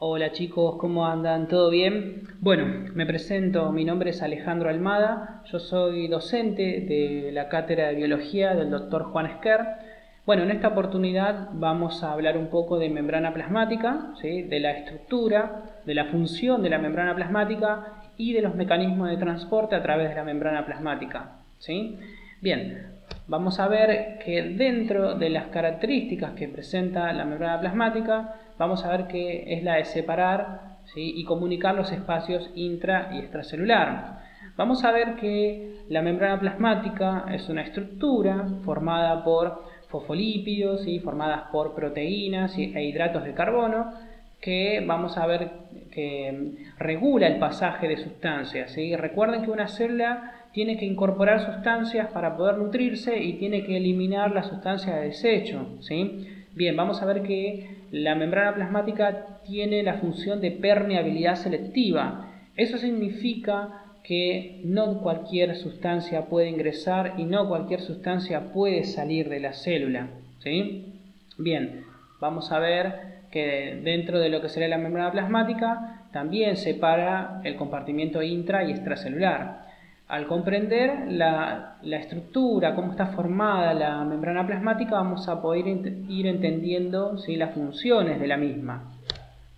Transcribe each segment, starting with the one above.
Hola chicos, ¿cómo andan? ¿Todo bien? Bueno, me presento, mi nombre es Alejandro Almada, yo soy docente de la cátedra de biología del doctor Juan Esquer. Bueno, en esta oportunidad vamos a hablar un poco de membrana plasmática, ¿sí? De la estructura, de la función de la membrana plasmática y de los mecanismos de transporte a través de la membrana plasmática, ¿sí? Bien, vamos a ver que dentro de las características que presenta la membrana plasmática, vamos a ver que es la de separar, ¿sí? Y comunicar los espacios intra y extracelular. Vamos a ver que la membrana plasmática es una estructura formada por fosfolípidos, ¿sí? Formadas por proteínas e hidratos de carbono, que vamos a ver que regula el pasaje de sustancias, ¿sí? Recuerden que una célula tiene que incorporar sustancias para poder nutrirse y tiene que eliminar las sustancias de desecho, ¿sí? Bien, vamos a ver que la membrana plasmática tiene la función de permeabilidad selectiva. Eso significa que no cualquier sustancia puede ingresar y no cualquier sustancia puede salir de la célula, ¿sí? Bien, vamos a ver que dentro de lo que sería la membrana plasmática también separa el compartimiento intra y extracelular. Al comprender la estructura, cómo está formada la membrana plasmática, vamos a poder ir entendiendo, ¿sí? Las funciones de la misma.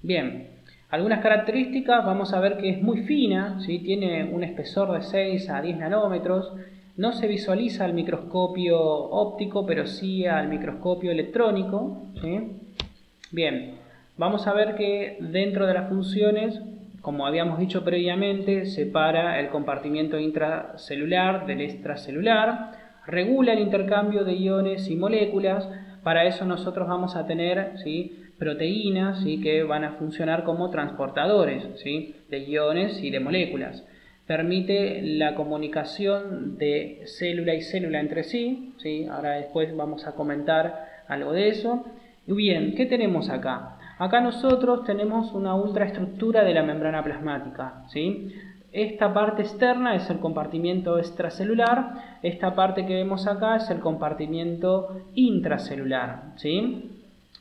Bien, algunas características, vamos a ver que es muy fina, ¿sí? Tiene un espesor de 6 a 10 nanómetros, no se visualiza al microscopio óptico, pero sí al microscopio electrónico, ¿sí? Bien, vamos a ver que dentro de las funciones, como habíamos dicho previamente, separa el compartimiento intracelular del extracelular, regula el intercambio de iones y moléculas. Para eso nosotros vamos a tener, ¿sí? Proteínas, ¿sí? Que van a funcionar como transportadores, ¿sí? De iones y de moléculas. Permite la comunicación de célula y célula entre sí, ¿sí? Ahora después vamos a comentar algo de eso. Bien, ¿qué tenemos acá? Acá nosotros tenemos una ultraestructura de la membrana plasmática, ¿sí? Esta parte externa es el compartimiento extracelular, esta parte que vemos acá es el compartimiento intracelular, ¿sí?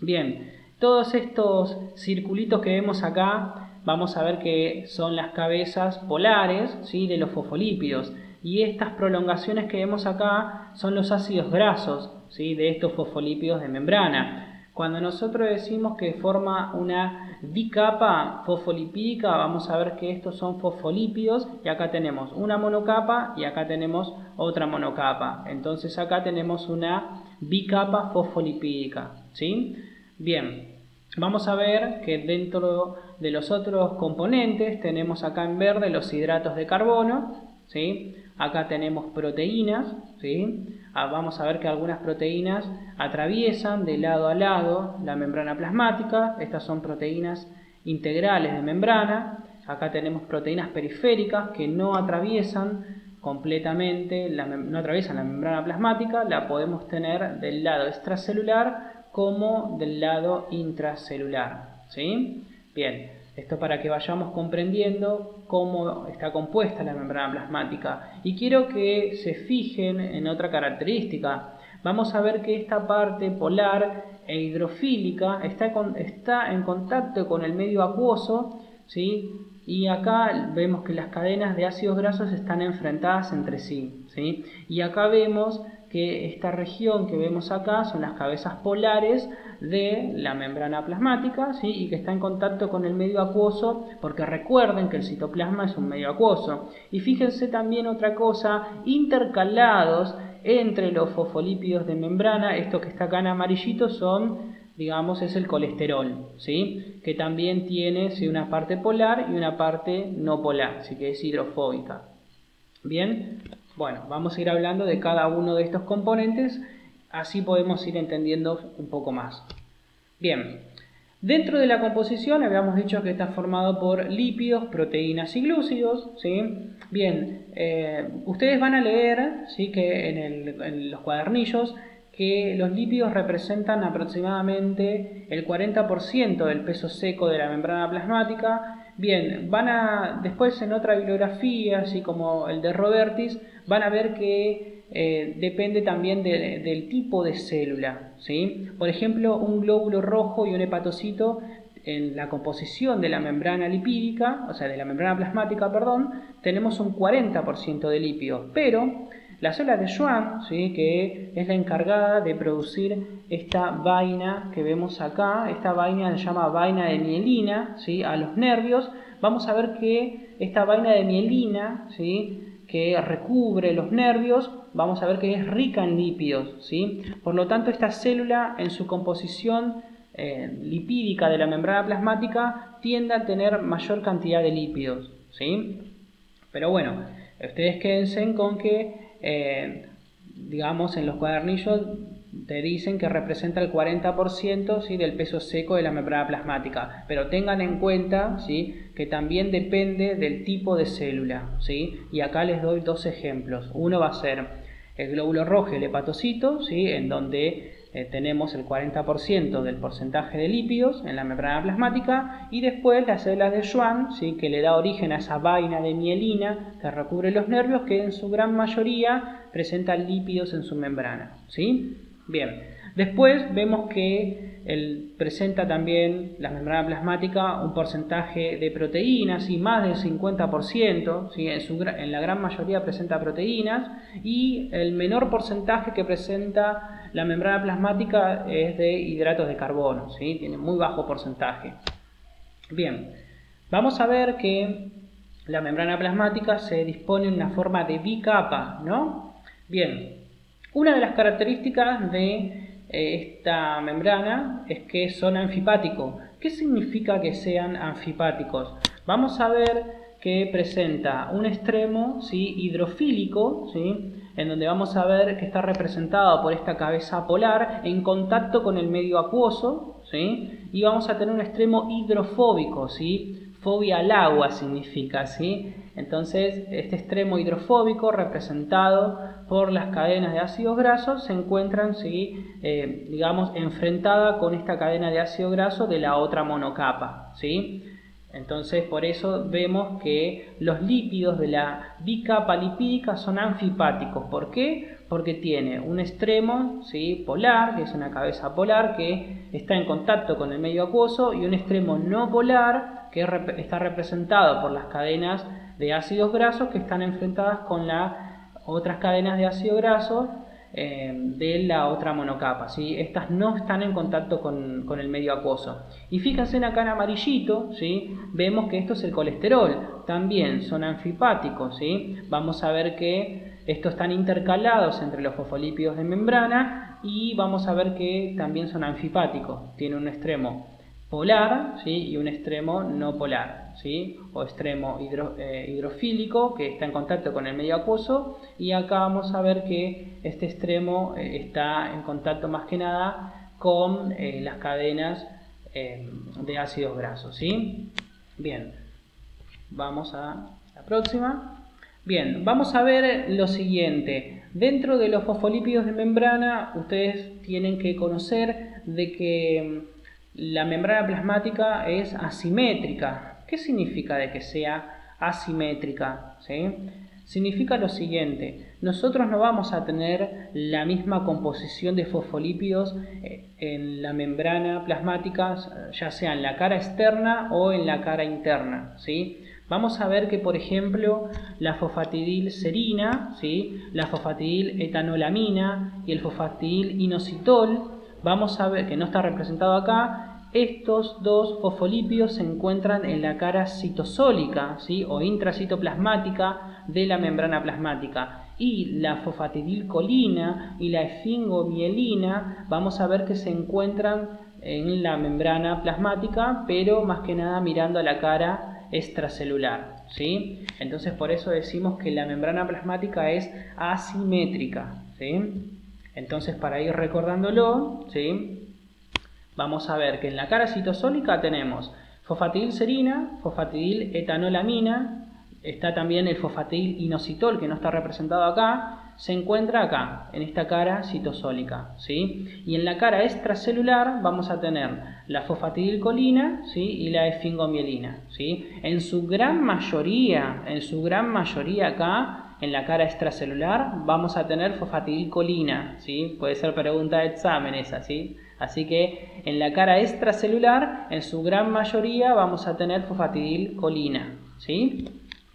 Bien, todos estos circulitos que vemos acá, vamos a ver que son las cabezas polares, ¿sí? De los fosfolípidos, y estas prolongaciones que vemos acá son los ácidos grasos, ¿sí? De estos fosfolípidos de membrana. Cuando nosotros decimos que forma una bicapa fosfolipídica, vamos a ver que estos son fosfolípidos y acá tenemos una monocapa y acá tenemos otra monocapa. Entonces acá tenemos una bicapa fosfolipídica, ¿sí? Bien, vamos a ver que dentro de los otros componentes tenemos acá en verde los hidratos de carbono, ¿sí? Acá tenemos proteínas, ¿sí? Vamos a ver que algunas proteínas atraviesan de lado a lado la membrana plasmática. Estas son proteínas integrales de membrana. Acá tenemos proteínas periféricas que no atraviesan completamente, no atraviesan la membrana plasmática. La podemos tener del lado extracelular como del lado intracelular, ¿sí? Bien, esto para que vayamos comprendiendo cómo está compuesta la membrana plasmática. Y quiero que se fijen en otra característica. Vamos a ver que esta parte polar e hidrofílica está en contacto con el medio acuoso, ¿sí? Y acá vemos que las cadenas de ácidos grasos están enfrentadas entre sí, ¿sí? Y acá vemos que esta región que vemos acá son las cabezas polares de la membrana plasmática, ¿sí? Y que está en contacto con el medio acuoso, porque recuerden que el citoplasma es un medio acuoso. Y fíjense también otra cosa, intercalados entre los fosfolípidos de membrana, esto que está acá en amarillito son, digamos, es el colesterol, ¿sí? Que también tiene, ¿sí? Una parte polar y una parte no polar, así que es hidrofóbica. Bien, bueno, vamos a ir hablando de cada uno de estos componentes, así podemos ir entendiendo un poco más. Bien, dentro de la composición habíamos dicho que está formado por lípidos, proteínas y glúcidos, ¿sí? Bien, ustedes van a leer, ¿sí? Que en los cuadernillos que los lípidos representan aproximadamente el 40% del peso seco de la membrana plasmática. Bien, después en otra bibliografía, así como el de Robertis, van a ver que depende también del tipo de célula, ¿sí? Por ejemplo, un glóbulo rojo y un hepatocito en la composición de la membrana lipídica, o sea, de la membrana plasmática, perdón, tenemos un 40% de lípidos, pero la célula de Schwann, ¿sí?, que es la encargada de producir esta vaina que vemos acá, esta vaina se llama vaina de mielina, ¿sí?, a los nervios. Vamos a ver que esta vaina de mielina, ¿sí?, que recubre los nervios, vamos a ver que es rica en lípidos, ¿sí? Por lo tanto, esta célula en su composición lipídica de la membrana plasmática tiende a tener mayor cantidad de lípidos, ¿sí? Pero bueno, ustedes quédense con que, digamos, en los cuadernillos te dicen que representa el 40%, ¿sí?, del peso seco de la membrana plasmática, pero tengan en cuenta, ¿sí?, que también depende del tipo de célula, ¿sí? Y acá les doy dos ejemplos. Uno va a ser el glóbulo rojo, el hepatocito, ¿sí?, en donde tenemos el 40% del porcentaje de lípidos en la membrana plasmática, y después las células de Schwann, ¿sí?, que le da origen a esa vaina de mielina que recubre los nervios, que en su gran mayoría presentan lípidos en su membrana, ¿sí? Bien, después vemos que presenta también la membrana plasmática un porcentaje de proteínas, y más del 50%, ¿sí?, en la gran mayoría presenta proteínas, y el menor porcentaje que presenta la membrana plasmática es de hidratos de carbono, ¿sí?, tiene muy bajo porcentaje. Bien, vamos a ver que la membrana plasmática se dispone en una forma de bicapa, ¿no? Bien, una de las características de esta membrana es que son anfipáticos. ¿Qué significa que sean anfipáticos? Vamos a ver que presenta un extremo, ¿sí?, hidrofílico, ¿sí?, en donde vamos a ver que está representado por esta cabeza polar en contacto con el medio acuoso, ¿sí?, y vamos a tener un extremo hidrofóbico, ¿sí?, fobia al agua significa, ¿sí? Entonces, este extremo hidrofóbico representado por las cadenas de ácidos grasos se encuentran, ¿sí?, digamos, enfrentada con esta cadena de ácido graso de la otra monocapa, ¿sí? Entonces, por eso vemos que los lípidos de la bicapa lipídica son anfipáticos. ¿Por qué? Porque tiene un extremo, ¿sí?, polar, que es una cabeza polar que está en contacto con el medio acuoso, y un extremo no polar que está representado por las cadenas de ácidos grasos que están enfrentadas con las otras cadenas de ácido graso de la otra monocapa, ¿sí? Estas no están en contacto con el medio acuoso. Y fíjense acá en amarillito, ¿sí?, vemos que esto es el colesterol, también son anfipáticos, ¿sí? Vamos a ver que estos están intercalados entre los fosfolípidos de membrana, y vamos a ver que también son anfipáticos, tiene un extremo polar, ¿sí?, y un extremo no polar, ¿sí?, o extremo hidrofílico que está en contacto con el medio acuoso, y acá vamos a ver que este extremo está en contacto más que nada con las cadenas de ácidos grasos, ¿sí? Bien, vamos a la próxima. Bien, vamos a ver lo siguiente. Dentro de los fosfolípidos de membrana, ustedes tienen que conocer de que la membrana plasmática es asimétrica. ¿Qué significa de que sea asimétrica? ¿Sí? Significa lo siguiente: nosotros no vamos a tener la misma composición de fosfolípidos en la membrana plasmática, ya sea en la cara externa o en la cara interna, ¿sí? Vamos a ver que, por ejemplo, la fosfatidilserina, ¿sí?, la fosfatidiletanolamina y el fosfatidilinositol, vamos a ver que no está representado acá. Estos dos fosfolípidos se encuentran en la cara citosólica, ¿sí?, o intracitoplasmática de la membrana plasmática. Y la fosfatidilcolina y la esfingomielina vamos a ver que se encuentran en la membrana plasmática, pero más que nada mirando a la cara extracelular, ¿sí? Entonces, por eso decimos que la membrana plasmática es asimétrica, ¿sí? Entonces, para ir recordándolo, ¿sí?, vamos a ver que en la cara citosólica tenemos fosfatidilserina, fosfatidiletanolamina, está también el fosfatidilinositol, que no está representado acá, se encuentra acá, en esta cara citosólica, ¿sí? Y en la cara extracelular vamos a tener la fosfatidilcolina, ¿sí?, y la esfingomielina, ¿sí? En su gran mayoría acá, en la cara extracelular, vamos a tener fosfatidilcolina, ¿sí? Puede ser pregunta de examen esa, ¿sí? Así que en la cara extracelular, en su gran mayoría, vamos a tener fosfatidilcolina, ¿sí?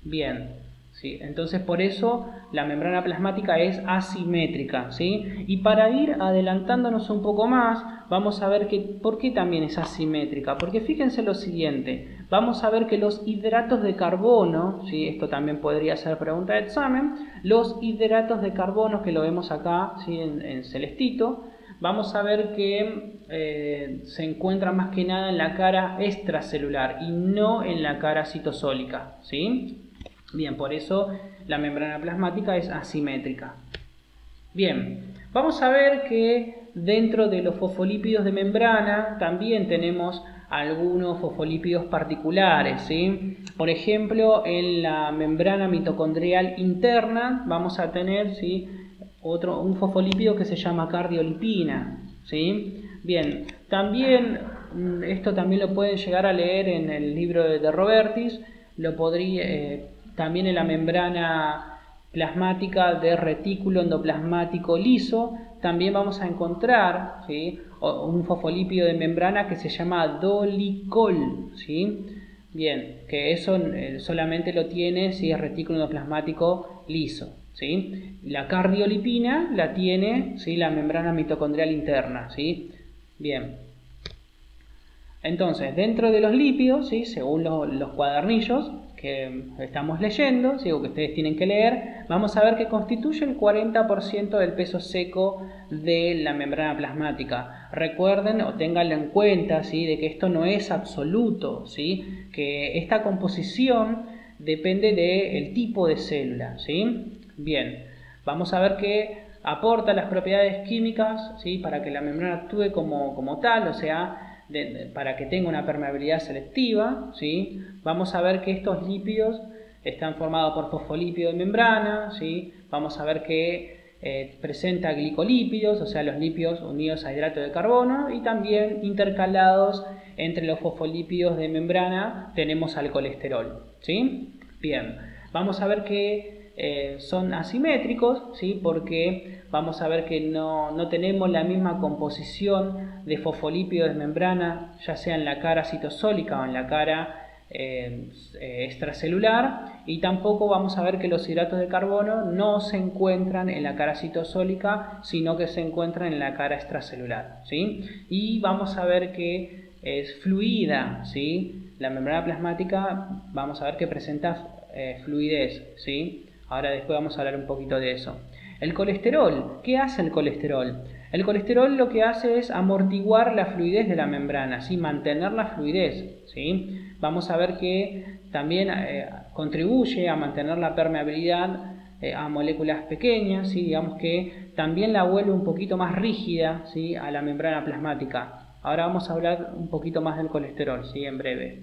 Bien. ¿Sí? Entonces por eso la membrana plasmática es asimétrica, ¿sí? Y para ir adelantándonos un poco más, vamos a ver por qué también es asimétrica. Porque fíjense lo siguiente, vamos a ver que los hidratos de carbono, ¿sí? Esto también podría ser pregunta de examen, los hidratos de carbono que lo vemos acá, ¿sí? en celestito, vamos a ver que se encuentran más que nada en la cara extracelular y no en la cara citosólica, ¿sí? Bien, por eso la membrana plasmática es asimétrica. Bien, vamos a ver que dentro de los fosfolípidos de membrana también tenemos algunos fosfolípidos particulares, ¿sí? Por ejemplo, en la membrana mitocondrial interna vamos a tener, ¿sí? un fosfolípido que se llama cardiolipina, ¿sí? Bien, también esto también lo pueden llegar a leer en el libro de Robertis, lo podría también en la membrana plasmática de retículo endoplasmático liso, también vamos a encontrar, ¿sí? un fosfolípido de membrana que se llama dolicol, ¿sí? Bien, que eso solamente lo tiene si es retículo endoplasmático liso, ¿sí? La cardiolipina la tiene, ¿sí? la membrana mitocondrial interna, ¿sí? Bien. Entonces, dentro de los lípidos, ¿sí? según los cuadernillos que estamos leyendo, ¿sí? o que ustedes tienen que leer, vamos a ver que constituye el 40% del peso seco de la membrana plasmática. Recuerden o ténganlo en cuenta, ¿sí? de que esto no es absoluto, ¿sí? que esta composición depende del tipo de célula, ¿sí? Bien, vamos a ver que aporta las propiedades químicas, ¿sí? para que la membrana actúe como tal, o sea, para que tenga una permeabilidad selectiva, ¿sí? Vamos a ver que estos lípidos están formados por fosfolípido de membrana, ¿sí? Vamos a ver que presenta glicolípidos, o sea, los lípidos unidos a hidrato de carbono, y también intercalados entre los fosfolípidos de membrana tenemos al colesterol, ¿sí? Bien, vamos a ver que son asimétricos, ¿sí? porque vamos a ver que no tenemos la misma composición de fosfolípidos de membrana, ya sea en la cara citosólica o en la cara extracelular, y tampoco vamos a ver que los hidratos de carbono no se encuentran en la cara citosólica, sino que se encuentran en la cara extracelular, ¿sí? Y vamos a ver que es fluida, ¿sí? La membrana plasmática vamos a ver que presenta fluidez, ¿sí? Ahora después vamos a hablar un poquito de eso. El colesterol, ¿qué hace el colesterol? El colesterol lo que hace es amortiguar la fluidez de la membrana, ¿sí? Mantener la fluidez, ¿sí? Vamos a ver que también contribuye a mantener la permeabilidad a moléculas pequeñas, ¿sí? Digamos que también la vuelve un poquito más rígida, ¿sí? a la membrana plasmática. Ahora vamos a hablar un poquito más del colesterol, ¿sí? en breve.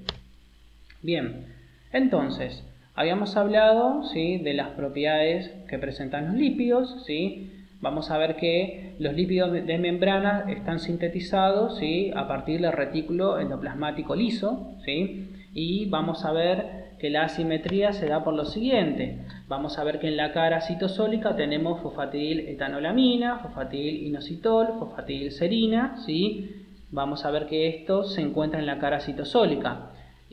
Bien, entonces, habíamos hablado, ¿sí? de las propiedades que presentan los lípidos, ¿sí? Vamos a ver que los lípidos de membrana están sintetizados, ¿sí? a partir del retículo endoplasmático liso, ¿sí? Y vamos a ver que la asimetría se da por lo siguiente. Vamos a ver que en la cara citosólica tenemos fosfatidil-etanolamina, fosfatidil-inositol, fosfatidil-serina, ¿sí? Vamos a ver que esto se encuentra en la cara citosólica.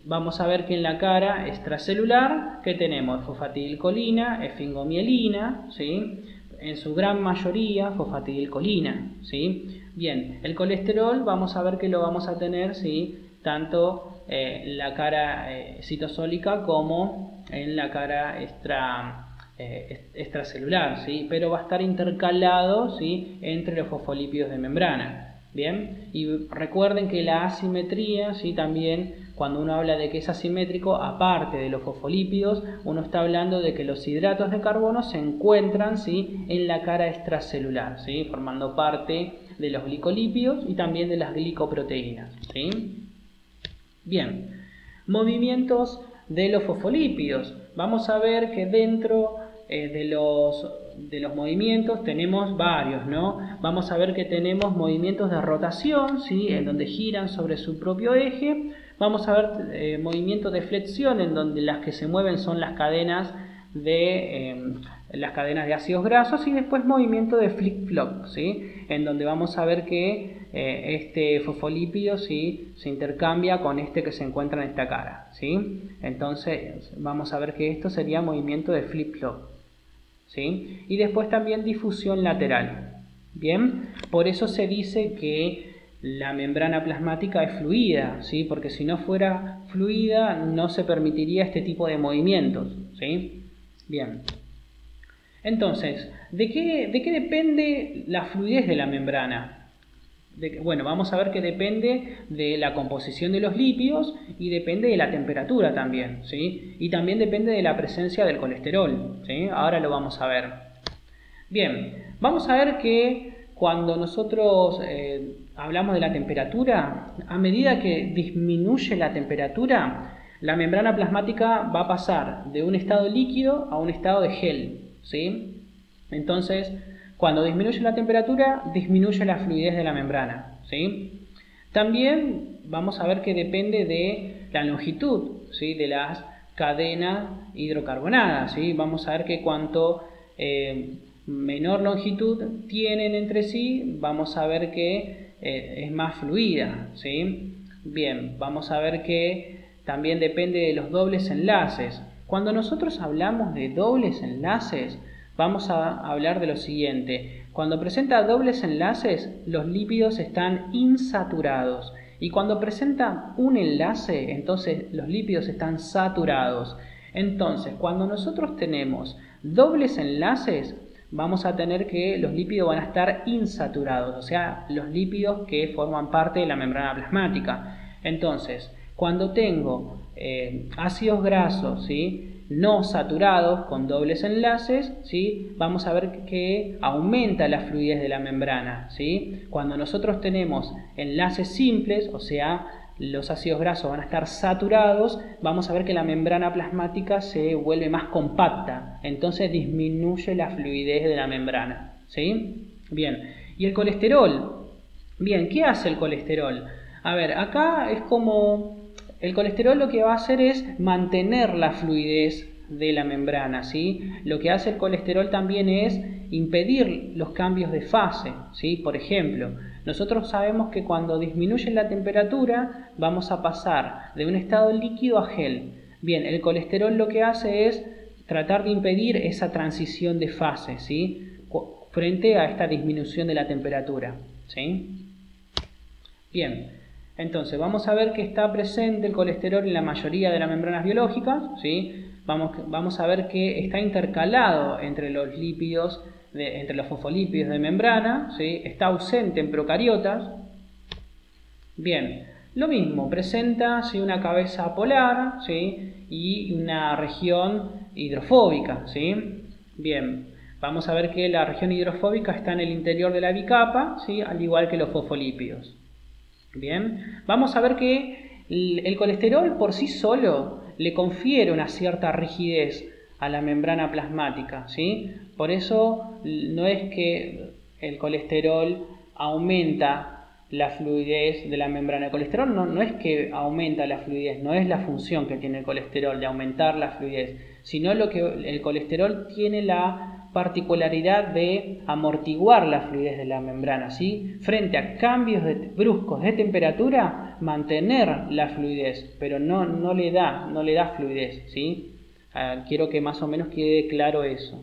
Vamos a ver que en la cara extracelular, ¿qué tenemos? Fosfatidilcolina, esfingomielina, ¿sí? En su gran mayoría fosfatidilcolina, ¿sí? Bien, el colesterol vamos a ver que lo vamos a tener, ¿sí? tanto en la cara citosólica como en la cara extracelular, ¿sí? pero va a estar intercalado, ¿sí? entre los fosfolípidos de membrana. Bien, y recuerden que la asimetría, ¿sí? también cuando uno habla de que es asimétrico, aparte de los fosfolípidos, uno está hablando de que los hidratos de carbono se encuentran, ¿sí? en la cara extracelular, ¿sí? formando parte de los glicolípidos y también de las glicoproteínas, ¿sí? Bien, movimientos de los fosfolípidos. Vamos a ver que dentro de los movimientos tenemos varios, ¿no? Vamos a ver que tenemos movimientos de rotación, ¿sí? en donde giran sobre su propio eje. Vamos a ver movimientos de flexión, en donde las que se mueven son las cadenas de las cadenas de ácidos grasos, y después movimiento de flip-flop, ¿sí? En donde vamos a ver que este fosfolípido, ¿sí?, se intercambia con este que se encuentra en esta cara, ¿sí? Entonces vamos a ver que esto sería movimiento de flip-flop, ¿sí? Y después también difusión lateral. Bien, por eso se dice que la membrana plasmática es fluida, ¿sí? Porque si no fuera fluida no se permitiría este tipo de movimientos, ¿sí? Bien. Entonces, ¿de qué depende la fluidez de la membrana? Bueno, vamos a ver que depende de la composición de los lípidos y depende de la temperatura también, ¿sí? Y también depende de la presencia del colesterol, ¿sí? Ahora lo vamos a ver. Bien, vamos a ver que cuando nosotros hablamos de la temperatura, a medida que disminuye la temperatura, la membrana plasmática va a pasar de un estado líquido a un estado de gel, ¿sí? Entonces, cuando disminuye la temperatura, disminuye la fluidez de la membrana, ¿sí? También vamos a ver que depende de la longitud, ¿sí?, de las cadenas hidrocarbonadas, ¿sí? Vamos a ver que cuanto menor longitud tienen entre sí, vamos a ver que es más fluida, ¿sí? Bien, vamos a ver que también depende de los dobles enlaces. Cuando nosotros hablamos de dobles enlaces, vamos a hablar de lo siguiente. Cuando presenta dobles enlaces, los lípidos están insaturados. Y cuando presenta un enlace, entonces los lípidos están saturados. Entonces, cuando nosotros tenemos dobles enlaces, vamos a tener que los lípidos van a estar insaturados, o sea, los lípidos que forman parte de la membrana plasmática. Entonces, cuando tengo ácidos grasos, ¿sí?, no saturados con dobles enlaces, ¿sí?, vamos a ver que aumenta la fluidez de la membrana, ¿sí? Cuando nosotros tenemos enlaces simples, o sea, los ácidos grasos van a estar saturados, vamos a ver que la membrana plasmática se vuelve más compacta, entonces disminuye la fluidez de la membrana, ¿sí? Bien, ¿y el colesterol? Bien, ¿qué hace el colesterol? A ver, acá es como... El colesterol lo que va a hacer es mantener la fluidez de la membrana, ¿sí? Lo que hace el colesterol también es impedir los cambios de fase, ¿sí? Por ejemplo, nosotros sabemos que cuando disminuye la temperatura vamos a pasar de un estado líquido a gel. Bien, el colesterol lo que hace es tratar de impedir esa transición de fase, ¿sí?, frente a esta disminución de la temperatura, ¿sí? Bien. Entonces, vamos a ver que está presente el colesterol en la mayoría de las membranas biológicas, ¿sí? Vamos a ver que está intercalado entre los lípidos, entre los fosfolípidos de membrana, ¿sí? Está ausente en procariotas. Bien, lo mismo, presenta, ¿sí?, una cabeza polar, ¿sí?, y una región hidrofóbica, ¿sí? Bien, vamos a ver que la región hidrofóbica está en el interior de la bicapa, ¿sí?, al igual que los fosfolípidos. Bien, vamos a ver que el colesterol por sí solo le confiere una cierta rigidez a la membrana plasmática, ¿sí? Por eso no es que el colesterol aumenta la fluidez de la membrana. El colesterol no es que aumenta la fluidez, no es la función que tiene el colesterol de aumentar la fluidez, sino lo que el colesterol tiene la particularidad de amortiguar la fluidez de la membrana, ¿sí? Frente a cambios bruscos de temperatura, mantener la fluidez, pero no le da fluidez, ¿sí? Quiero que más o menos quede claro eso.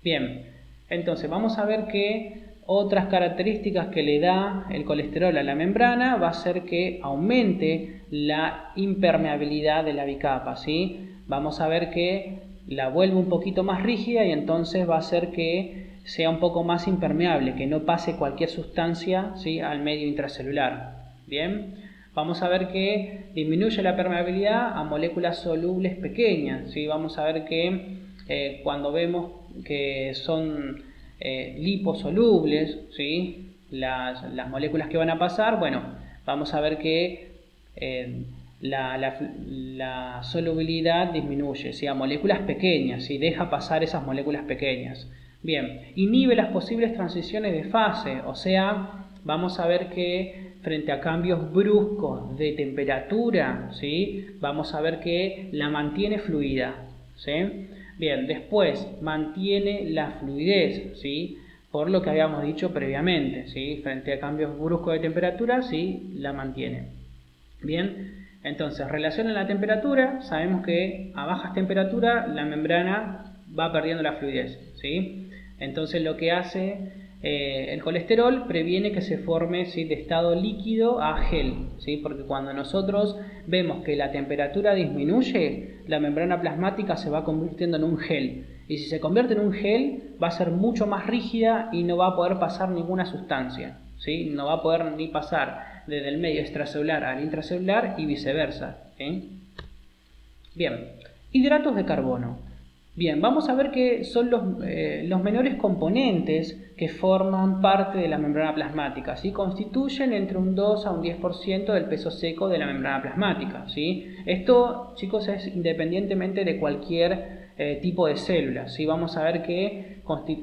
Bien, entonces vamos a ver que otras características que le da el colesterol a la membrana va a ser que aumente la impermeabilidad de la bicapa, ¿sí? Vamos a ver que la vuelve un poquito más rígida y entonces va a hacer que sea un poco más impermeable, que no pase cualquier sustancia, ¿sí?, al medio intracelular. Bien, vamos a ver que disminuye la permeabilidad a moléculas solubles pequeñas, ¿sí? Vamos a ver que cuando vemos que son liposolubles, ¿sí?, las moléculas que van a pasar, bueno, vamos a ver que la solubilidad disminuye, ¿sí?, a moléculas pequeñas, ¿sí?, deja pasar esas moléculas pequeñas. Bien, inhibe las posibles transiciones de fase, o sea, vamos a ver que frente a cambios bruscos de temperatura, ¿sí?, vamos a ver que la mantiene fluida, ¿sí? Bien, después mantiene la fluidez, ¿sí? Por lo que habíamos dicho previamente, ¿sí? Frente a cambios bruscos de temperatura, sí, la mantiene. Bien, entonces, relación a la temperatura, sabemos que a bajas temperaturas la membrana va perdiendo la fluidez, ¿sí? Entonces lo que hace el colesterol previene que se forme, ¿sí?, de estado líquido a gel, ¿sí? Porque cuando nosotros vemos que la temperatura disminuye, la membrana plasmática se va convirtiendo en un gel. Y si se convierte en un gel, va a ser mucho más rígida y no va a poder pasar ninguna sustancia, ¿sí? No va a poder ni pasar desde el medio extracelular al intracelular y viceversa, ¿sí? Bien, hidratos de carbono. Bien, vamos a ver que son los menores componentes que forman parte de la membrana plasmática, ¿sí? Constituyen entre un 2 a un 10% del peso seco de la membrana plasmática, ¿sí? Esto, chicos, es independientemente de cualquier tipo de células, ¿sí? Vamos a ver que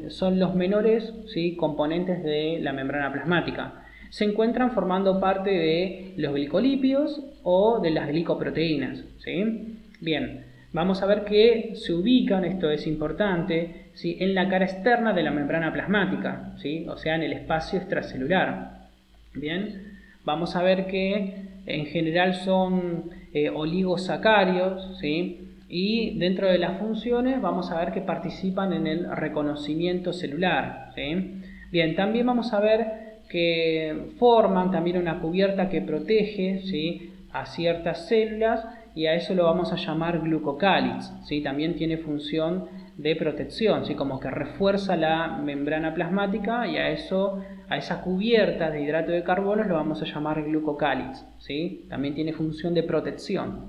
son los menores, ¿sí?, componentes de la membrana plasmática. Se encuentran formando parte de los glicolípidos o de las glicoproteínas, ¿sí? Bien, vamos a ver que se ubican, esto es importante, ¿sí?, en la cara externa de la membrana plasmática, ¿sí?, o sea, en el espacio extracelular. Bien, vamos a ver que en general son oligosacáridos, ¿sí?, y dentro de las funciones vamos a ver que participan en el reconocimiento celular, ¿sí? Bien, también vamos a ver que forman también una cubierta que protege, ¿sí?, a ciertas células, y a eso lo vamos a llamar glucocáliz, ¿sí? También tiene función de protección, ¿sí?, como que refuerza la membrana plasmática, y a esa cubierta de hidrato de carbono lo vamos a llamar glucocáliz, ¿sí? También tiene función de protección.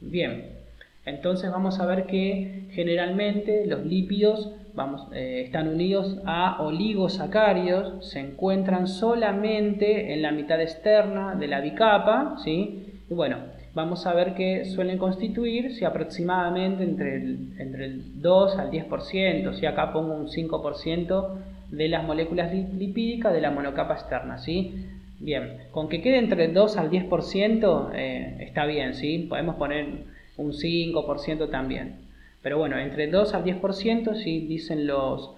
Bien, entonces vamos a ver que generalmente los lípidos están unidos a oligosacáridos, se encuentran solamente en la mitad externa de la bicapa, ¿sí? Y bueno, vamos a ver que suelen constituir, aproximadamente entre el 2 al 10%, ¿sí? Acá pongo un 5% de las moléculas lipídicas de la monocapa externa, ¿sí? Bien, con que quede entre el 2 al 10% está bien, ¿sí? Podemos poner un 5% también. Pero bueno, entre el 2 al 10% sí dicen los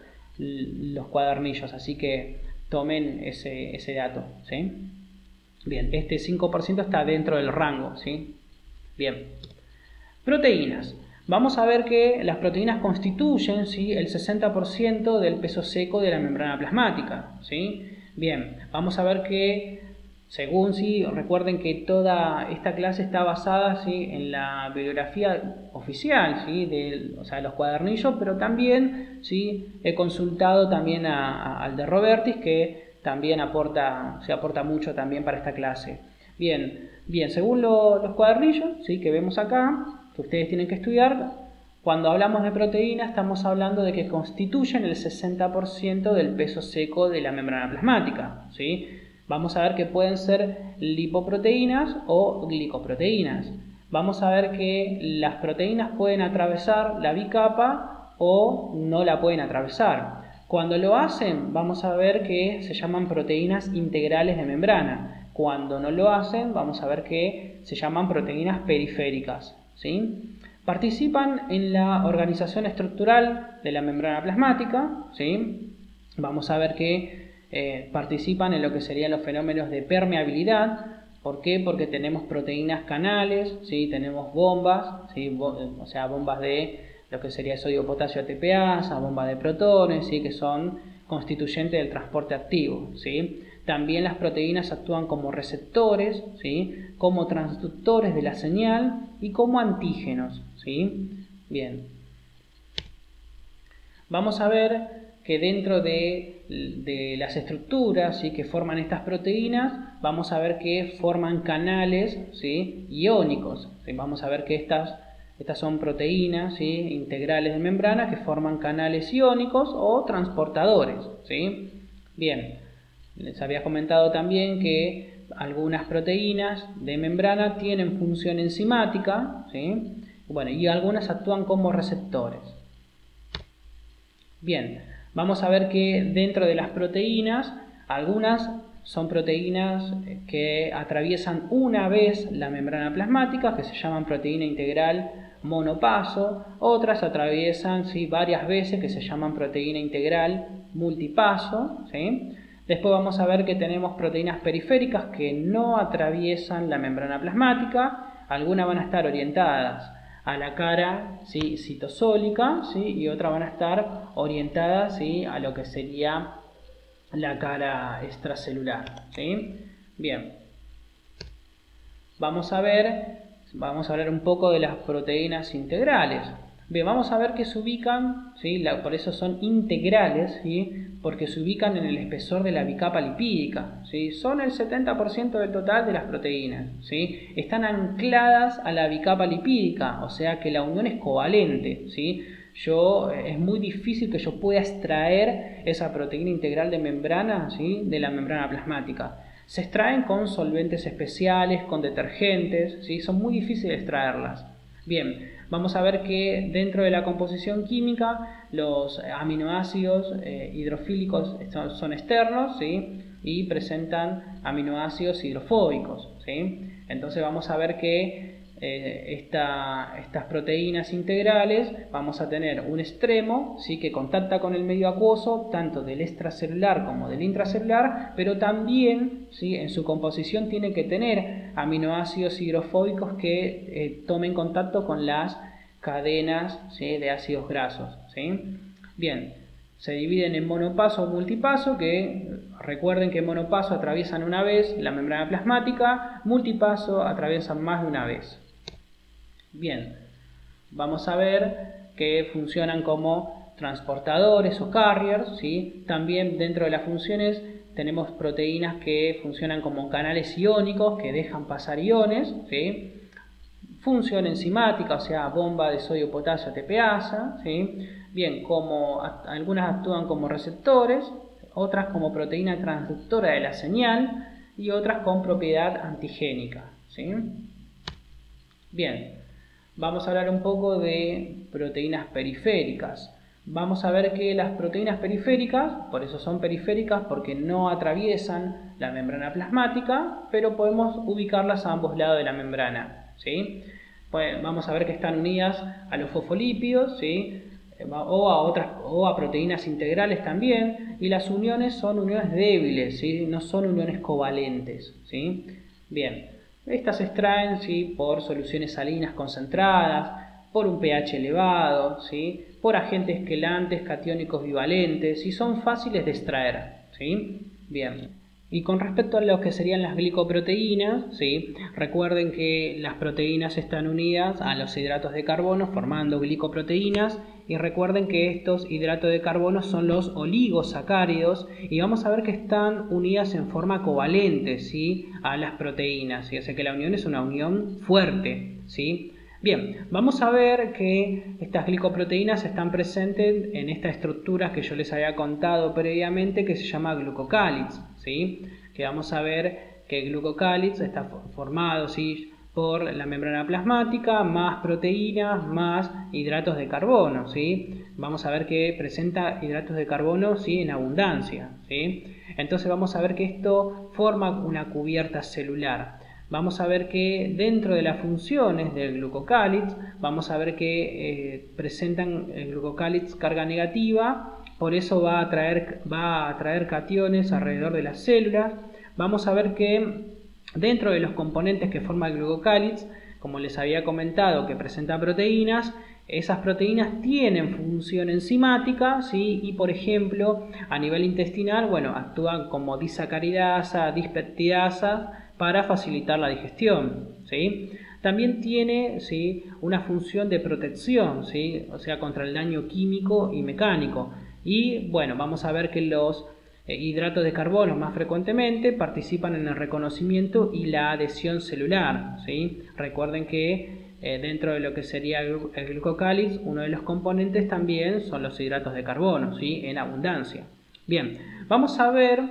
cuadernillos, así que tomen ese dato, ¿sí? Bien, este 5% está dentro del rango, ¿sí? Bien. Proteínas. Vamos a ver que las proteínas constituyen, ¿sí?, el 60% del peso seco de la membrana plasmática, ¿sí? Bien, vamos a ver que según, sí, recuerden que toda esta clase está basada, ¿sí?, en la bibliografía oficial, ¿sí?, o sea, los cuadernillos, pero también, ¿sí?, he consultado también al de Robertis, que también se aporta mucho también para esta clase. Bien, según los cuadernillos, ¿sí?, que vemos acá, que ustedes tienen que estudiar, cuando hablamos de proteínas estamos hablando de que constituyen el 60% del peso seco de la membrana plasmática, ¿sí? Vamos a ver que pueden ser lipoproteínas o glicoproteínas. Vamos a ver que las proteínas pueden atravesar la bicapa o no la pueden atravesar. Cuando lo hacen, vamos a ver que se llaman proteínas integrales de membrana. Cuando no lo hacen, vamos a ver que se llaman proteínas periféricas, ¿sí? Participan en la organización estructural de la membrana plasmática, ¿sí? Vamos a ver que participan en lo que serían los fenómenos de permeabilidad. ¿Por qué? Porque tenemos proteínas canales, ¿sí?, tenemos bombas, ¿sí?, o sea, bombas de lo que sería sodio, potasio, ATPasa, bombas de protones, ¿sí?, que son constituyentes del transporte activo, ¿sí? También las proteínas actúan como receptores, ¿sí?, como transductores de la señal y como antígenos, ¿sí? Bien. Vamos a ver que dentro de las estructuras, ¿sí?, que forman estas proteínas, vamos a ver que forman canales, ¿sí?, iónicos, ¿sí? Vamos a ver que estas son proteínas, ¿sí?, integrales de membrana que forman canales iónicos o transportadores, ¿sí? Bien, les había comentado también que algunas proteínas de membrana tienen función enzimática, ¿sí? Bueno, y algunas actúan como receptores. Bien, vamos a ver que dentro de las proteínas, algunas son proteínas que atraviesan una vez la membrana plasmática, que se llaman proteína integral monopaso, otras atraviesan, ¿sí?, varias veces, que se llaman proteína integral multipaso, ¿sí? Después vamos a ver que tenemos proteínas periféricas que no atraviesan la membrana plasmática. Algunas van a estar orientadas a la cara, ¿sí?, citosólica, ¿sí?, y otras van a estar orientadas, ¿sí?, a lo que sería la cara extracelular, ¿sí? Bien, vamos a hablar un poco de las proteínas integrales. Bien, vamos a ver que se ubican, ¿sí?, por eso son integrales, ¿sí?, porque se ubican en el espesor de la bicapa lipídica, ¿sí? Son el 70% del total de las proteínas, ¿sí? Están ancladas a la bicapa lipídica, o sea que la unión es covalente, ¿sí? Es muy difícil que yo pueda extraer esa proteína integral de membrana, ¿sí?, de la membrana plasmática. Se extraen con solventes especiales, con detergentes, ¿sí? Son muy difíciles de extraerlas. Bien, vamos a ver que dentro de la composición química los aminoácidos hidrofílicos son externos, ¿sí?, y presentan aminoácidos hidrofóbicos, ¿sí? Entonces vamos a ver que estas proteínas integrales vamos a tener un extremo, ¿sí?, que contacta con el medio acuoso tanto del extracelular como del intracelular, pero también, ¿sí?, en su composición tiene que tener aminoácidos hidrofóbicos que tomen contacto con las cadenas, ¿sí?, de ácidos grasos, ¿sí? Bien, se dividen en monopaso o multipaso, que recuerden que monopaso atraviesan una vez la membrana plasmática, multipaso atraviesan más de una vez. Bien, vamos a ver que funcionan como transportadores o carriers, ¿sí? También dentro de las funciones tenemos proteínas que funcionan como canales iónicos que dejan pasar iones, ¿sí? Función enzimática, o sea, bomba de sodio-potasio ATPasa, ¿sí? Bien, algunas actúan como receptores, otras como proteína transductora de la señal y otras con propiedad antigénica, ¿sí? Bien, vamos a hablar un poco de proteínas periféricas. Vamos a ver que las proteínas periféricas, por eso son periféricas, porque no atraviesan la membrana plasmática, pero podemos ubicarlas a ambos lados de la membrana, ¿sí? Pues vamos a ver que están unidas a los fosfolípidos, ¿sí?, o a proteínas integrales también, y las uniones son uniones débiles, ¿sí?, no son uniones covalentes, ¿sí? Bien, estas se extraen, ¿sí?, por soluciones salinas concentradas, por un pH elevado, ¿sí?, por agentes quelantes catiónicos bivalentes, y son fáciles de extraer, ¿sí? Bien. Y con respecto a lo que serían las glicoproteínas, ¿sí?, recuerden que las proteínas están unidas a los hidratos de carbono formando glicoproteínas, y recuerden que estos hidratos de carbono son los oligosacáridos, y vamos a ver que están unidas en forma covalente, ¿sí?, a las proteínas, ¿sí? O sea que la unión es una unión fuerte, ¿sí? Bien, vamos a ver que estas glicoproteínas están presentes en esta estructura que yo les había contado previamente, que se llama glucocáliz, ¿sí? Que vamos a ver que el glucocáliz está formado, ¿sí?, por la membrana plasmática, más proteínas, más hidratos de carbono, ¿sí? Vamos a ver que presenta hidratos de carbono, ¿sí?, en abundancia, ¿sí? Entonces vamos a ver que esto forma una cubierta celular. Vamos a ver que dentro de las funciones del glucocáliz, vamos a ver que presentan el glucocáliz carga negativa, por eso va a atraer cationes alrededor de las células. Vamos a ver que dentro de los componentes que forma el glucocáliz, como les había comentado, que presenta proteínas, esas proteínas tienen función enzimática, ¿sí?, y por ejemplo a nivel intestinal, bueno, actúan como disacaridasa, dispeptidasa, para facilitar la digestión, ¿sí? También tiene, ¿sí?, una función de protección, ¿sí?, o sea, contra el daño químico y mecánico. Y bueno, vamos a ver que los hidratos de carbono más frecuentemente participan en el reconocimiento y la adhesión celular, ¿sí? Recuerden que dentro de lo que sería el glucocáliz, uno de los componentes también son los hidratos de carbono, ¿sí?, en abundancia. Bien, vamos a ver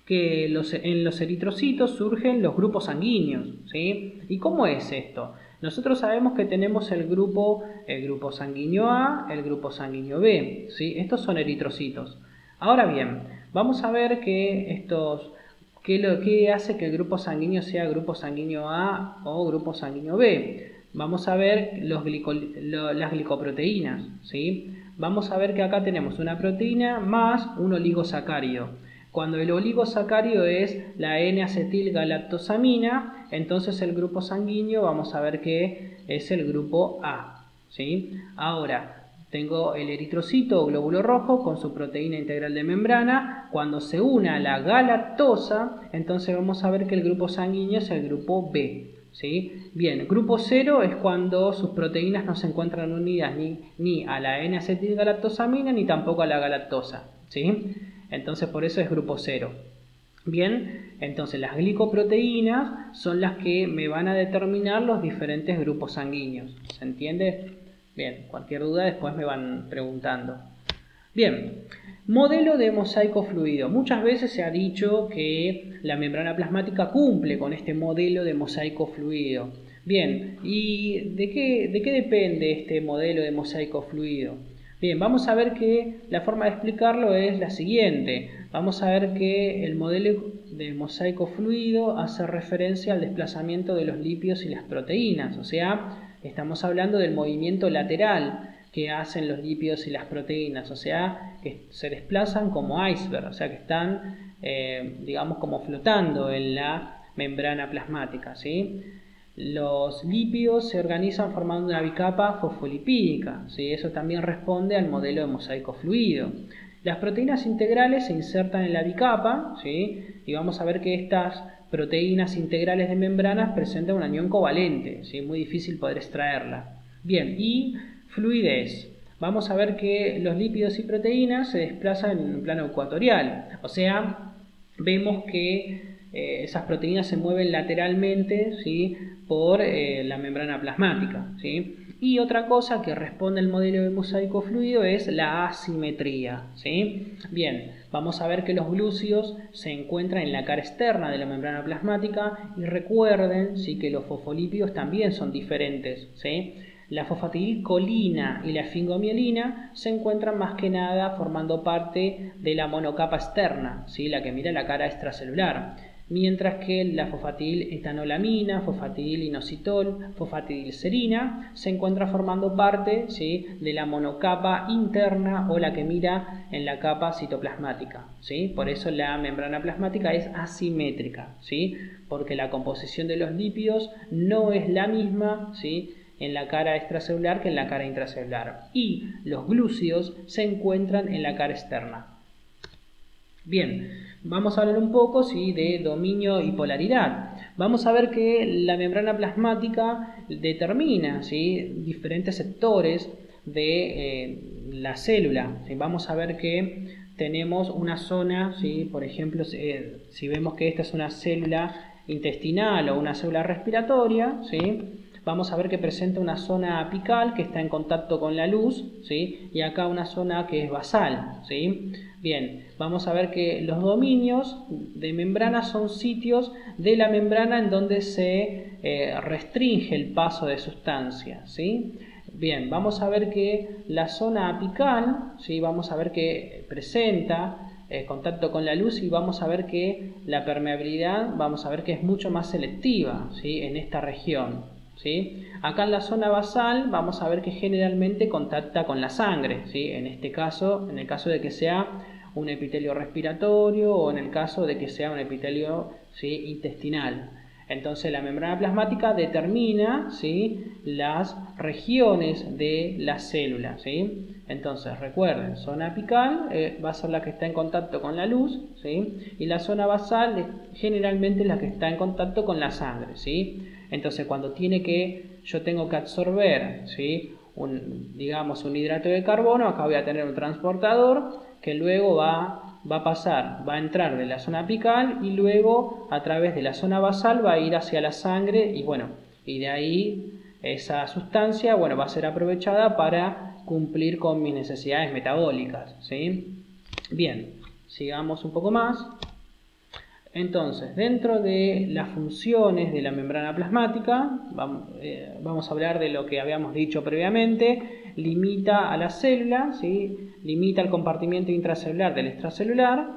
que en los eritrocitos surgen los grupos sanguíneos, ¿sí? ¿Y cómo es esto? Nosotros sabemos que tenemos el grupo sanguíneo A, el grupo sanguíneo B, ¿sí? Estos son eritrocitos. Ahora bien, vamos a ver que ¿qué hace que el grupo sanguíneo sea grupo sanguíneo A o grupo sanguíneo B? vamos a ver las glicoproteínas, ¿sí? Vamos a ver que acá tenemos una proteína más un oligosacárido. Cuando el oligosacárido es la N-acetilgalactosamina, entonces el grupo sanguíneo vamos a ver que es el grupo A, ¿sí? Ahora, tengo el eritrocito o glóbulo rojo con su proteína integral de membrana. Cuando se una la galactosa, entonces vamos a ver que el grupo sanguíneo es el grupo B, ¿sí? Bien, grupo 0 es cuando sus proteínas no se encuentran unidas ni a la N-acetilgalactosamina ni tampoco a la galactosa, ¿sí? Entonces por eso es grupo 0. Bien, entonces las glicoproteínas son las que me van a determinar los diferentes grupos sanguíneos. ¿Se entiende? Bien, cualquier duda después me van preguntando. Bien, modelo de mosaico fluido. Muchas veces se ha dicho que la membrana plasmática cumple con este modelo de mosaico fluido. Bien, ¿y de qué depende este modelo de mosaico fluido? Bien, vamos a ver que la forma de explicarlo es la siguiente. Vamos a ver que el modelo de mosaico fluido hace referencia al desplazamiento de los lípidos y las proteínas, o sea, estamos hablando del movimiento lateral que hacen los lípidos y las proteínas, o sea, que se desplazan como iceberg, o sea, que están, digamos, como flotando en la membrana plasmática, ¿sí? Los lípidos se organizan formando una bicapa fosfolipídica, ¿sí? Eso también responde al modelo de mosaico fluido. Las proteínas integrales se insertan en la bicapa, ¿sí? Y vamos a ver que estas proteínas integrales de membranas presentan una unión covalente, ¿sí? Muy difícil poder extraerla. Bien, y fluidez. Vamos a ver que los lípidos y proteínas se desplazan en un plano ecuatorial, o sea, vemos que esas proteínas se mueven lateralmente, ¿sí? Por la membrana plasmática, ¿sí? Y otra cosa que responde al modelo de mosaico fluido es la asimetría, ¿sí? Bien, vamos a ver que los glúcidos se encuentran en la cara externa de la membrana plasmática y recuerden, ¿sí? Que los fosfolípidos también son diferentes, ¿sí? La fosfatidilcolina y la esfingomielina se encuentran más que nada formando parte de la monocapa externa, ¿sí? La que mira la cara extracelular, mientras que la fosfatidiletoanolamina, fosfatidilinositol, fosfatidilserina se encuentra formando parte, ¿sí? De la monocapa interna o la que mira en la capa citoplasmática, ¿sí? Por eso la membrana plasmática es asimétrica, ¿sí? Porque la composición de los lípidos no es la misma, ¿sí? En la cara extracelular que en la cara intracelular, y los glúcidos se encuentran en la cara externa. Bien, vamos a hablar un poco, ¿sí? De dominio y polaridad. Vamos a ver que la membrana plasmática determina, ¿sí? Diferentes sectores de la célula, ¿sí? Vamos a ver que tenemos una zona, ¿sí? Por ejemplo, si vemos que esta es una célula intestinal o una célula respiratoria, ¿sí? Vamos a ver que presenta una zona apical que está en contacto con la luz, ¿sí? Y acá una zona que es basal, ¿sí? Bien, vamos a ver que los dominios de membrana son sitios de la membrana en donde se restringe el paso de sustancias, ¿sí? Bien, vamos a ver que la zona apical, ¿sí? Vamos a ver que presenta contacto con la luz y vamos a ver que la permeabilidad, vamos a ver que es mucho más selectiva, ¿sí? En esta región, ¿sí? Acá en la zona basal vamos a ver que generalmente contacta con la sangre, ¿sí? En este caso, en el caso de que sea un epitelio respiratorio o en el caso de que sea un epitelio, ¿sí? Intestinal. Entonces la membrana plasmática determina, ¿sí? Las regiones de la célula, ¿sí? Entonces recuerden, zona apical va a ser la que está en contacto con la luz, ¿sí? Y la zona basal generalmente es la que está en contacto con la sangre, ¿sí? Entonces cuando yo tengo que absorber, ¿sí? digamos un hidrato de carbono, acá voy a tener un transportador que luego va a entrar de la zona apical y luego a través de la zona basal va a ir hacia la sangre y bueno, y de ahí esa sustancia, bueno, va a ser aprovechada para cumplir con mis necesidades metabólicas, ¿sí? Bien, sigamos un poco más. Entonces, dentro de las funciones de la membrana plasmática, vamos a hablar de lo que habíamos dicho previamente. Limita a la célula, ¿sí? Limita el compartimiento intracelular del extracelular,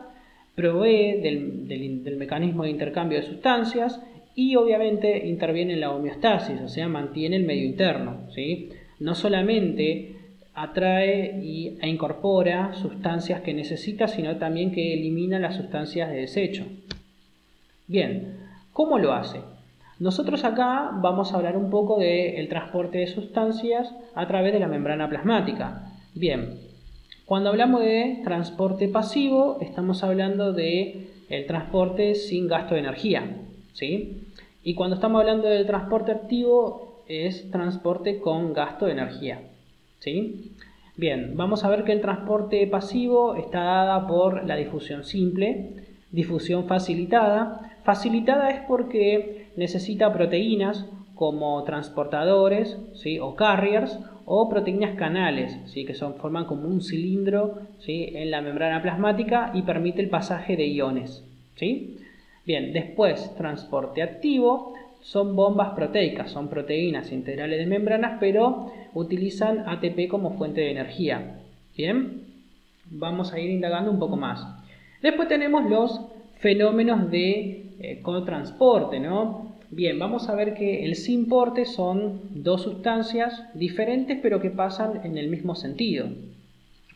provee del mecanismo de intercambio de sustancias y obviamente interviene en la homeostasis, o sea, mantiene el medio interno, ¿sí? No solamente atrae e incorpora sustancias que necesita, sino también que elimina las sustancias de desecho. Bien, ¿cómo lo hace? Nosotros acá vamos a hablar un poco del transporte de sustancias a través de la membrana plasmática. Bien, cuando hablamos de transporte pasivo, estamos hablando de el transporte sin gasto de energía, ¿sí? Y cuando estamos hablando del transporte activo, es transporte con gasto de energía, ¿sí? Bien, vamos a ver que el transporte pasivo está dada por la difusión simple, difusión facilitada. Facilitada es porque necesita proteínas como transportadores, ¿sí? O carriers, o proteínas canales, ¿sí? Que forman como un cilindro, ¿sí? En la membrana plasmática y permite el pasaje de iones, ¿sí? Bien, después transporte activo son bombas proteicas, son proteínas integrales de membranas, pero utilizan ATP como fuente de energía. Bien, vamos a ir indagando un poco más. Después tenemos los fenómenos de cotransporte, ¿no? Bien, vamos a ver que el sin-porte son dos sustancias diferentes pero que pasan en el mismo sentido.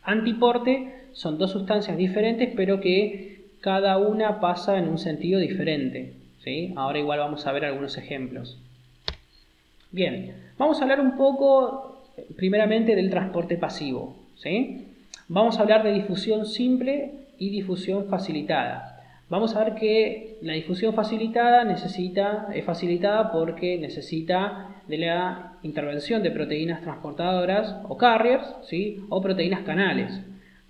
Antiporte son dos sustancias diferentes pero que cada una pasa en un sentido diferente, ¿sí? Ahora igual vamos a ver algunos ejemplos. Bien, vamos a hablar un poco primeramente del transporte pasivo, ¿sí? Vamos a hablar de difusión simple y difusión facilitada. Vamos a ver que la difusión facilitada es facilitada porque necesita de la intervención de proteínas transportadoras o carriers, ¿sí? O proteínas canales.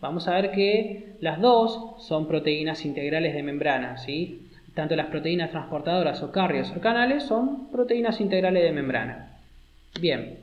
Vamos a ver que las dos son proteínas integrales de membrana, ¿sí? Tanto las proteínas transportadoras o carriers o canales son proteínas integrales de membrana. Bien,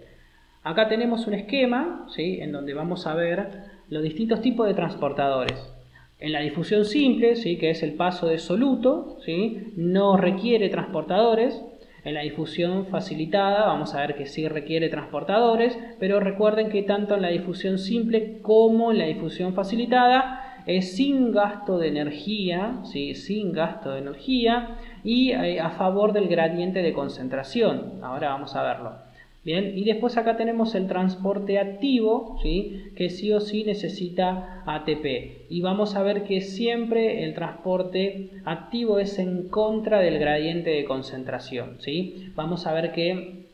acá tenemos un esquema, ¿sí? En donde vamos a ver los distintos tipos de transportadores. En la difusión simple, ¿sí? Que es el paso de soluto, ¿sí? No requiere transportadores. En la difusión facilitada vamos a ver que sí requiere transportadores, pero recuerden que tanto en la difusión simple como en la difusión facilitada es sin gasto de energía, ¿sí? Sin gasto de energía y a favor del gradiente de concentración. Ahora vamos a verlo. Bien, y después acá tenemos el transporte activo, ¿sí? Que sí o sí necesita ATP. Y vamos a ver que siempre el transporte activo es en contra del gradiente de concentración, ¿sí? Vamos a ver ¿qué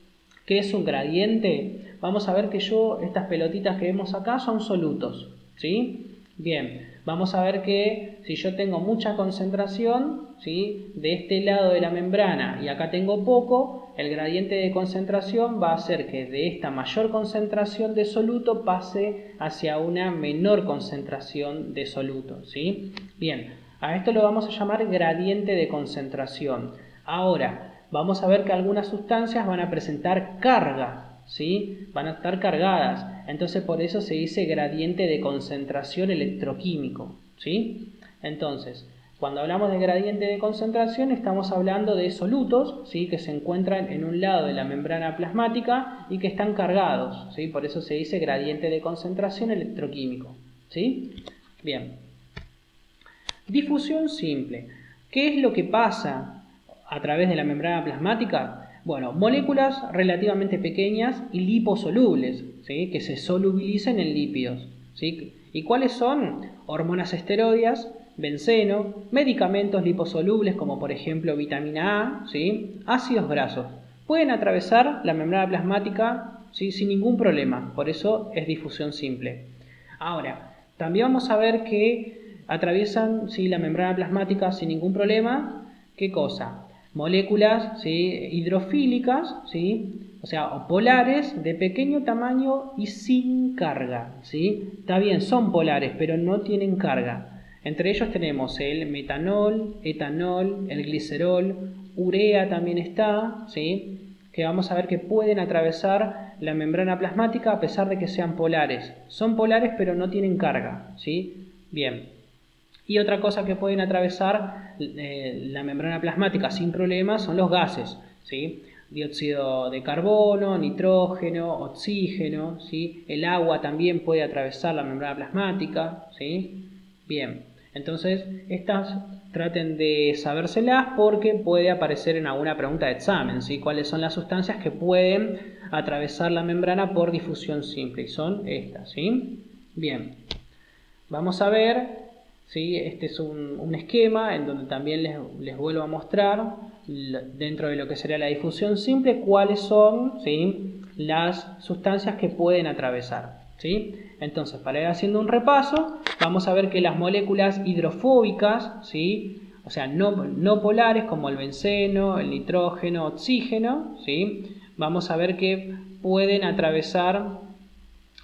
es un gradiente? Vamos a ver que estas pelotitas que vemos acá son solutos, ¿sí? Bien, vamos a ver que si yo tengo mucha concentración, ¿sí? De este lado de la membrana y acá tengo poco, el gradiente de concentración va a hacer que de esta mayor concentración de soluto pase hacia una menor concentración de soluto, ¿sí? Bien, a esto lo vamos a llamar gradiente de concentración. Ahora, vamos a ver que algunas sustancias van a presentar carga, ¿sí? Van a estar cargadas, entonces por eso se dice gradiente de concentración electroquímico, ¿sí? Entonces, cuando hablamos de gradiente de concentración estamos hablando de solutos, ¿sí? Que se encuentran en un lado de la membrana plasmática y que están cargados, ¿sí? Por eso se dice gradiente de concentración electroquímico, ¿sí? Bien. Difusión simple. ¿Qué es lo que pasa a través de la membrana plasmática? Bueno, moléculas relativamente pequeñas y liposolubles, ¿sí? Que se solubilizan en lípidos, ¿sí? ¿Y cuáles son? Hormonas esteroideas, benceno, medicamentos liposolubles como por ejemplo vitamina A, ¿sí? Ácidos grasos. Pueden atravesar la membrana plasmática, ¿sí? Sin ningún problema, por eso es difusión simple. Ahora, también vamos a ver que atraviesan, ¿sí? La membrana plasmática sin ningún problema. ¿Qué cosa? Moléculas, ¿sí? Hidrofílicas, ¿sí? O sea, polares de pequeño tamaño y sin carga, ¿sí? Está bien, son polares, pero no tienen carga. Entre ellos tenemos el metanol, etanol, el glicerol, urea también está, ¿sí? Que vamos a ver que pueden atravesar la membrana plasmática a pesar de que sean polares. Son polares pero no tienen carga, ¿sí? Bien. Y otra cosa que pueden atravesar la membrana plasmática sin problemas son los gases, ¿sí? Dióxido de carbono, nitrógeno, oxígeno, ¿sí? El agua también puede atravesar la membrana plasmática, ¿sí? Bien, entonces estas traten de sabérselas porque puede aparecer en alguna pregunta de examen, ¿sí? ¿Cuáles son las sustancias que pueden atravesar la membrana por difusión simple? Y son estas, ¿sí? Bien, vamos a ver, ¿sí? Este es un esquema en donde también les vuelvo a mostrar dentro de lo que sería la difusión simple cuáles son, ¿sí?, las sustancias que pueden atravesar, ¿sí? Entonces, para ir haciendo un repaso, vamos a ver que las moléculas hidrofóbicas, ¿sí?, o sea, no polares como el benceno, el nitrógeno, oxígeno, ¿sí?, vamos a ver que pueden atravesar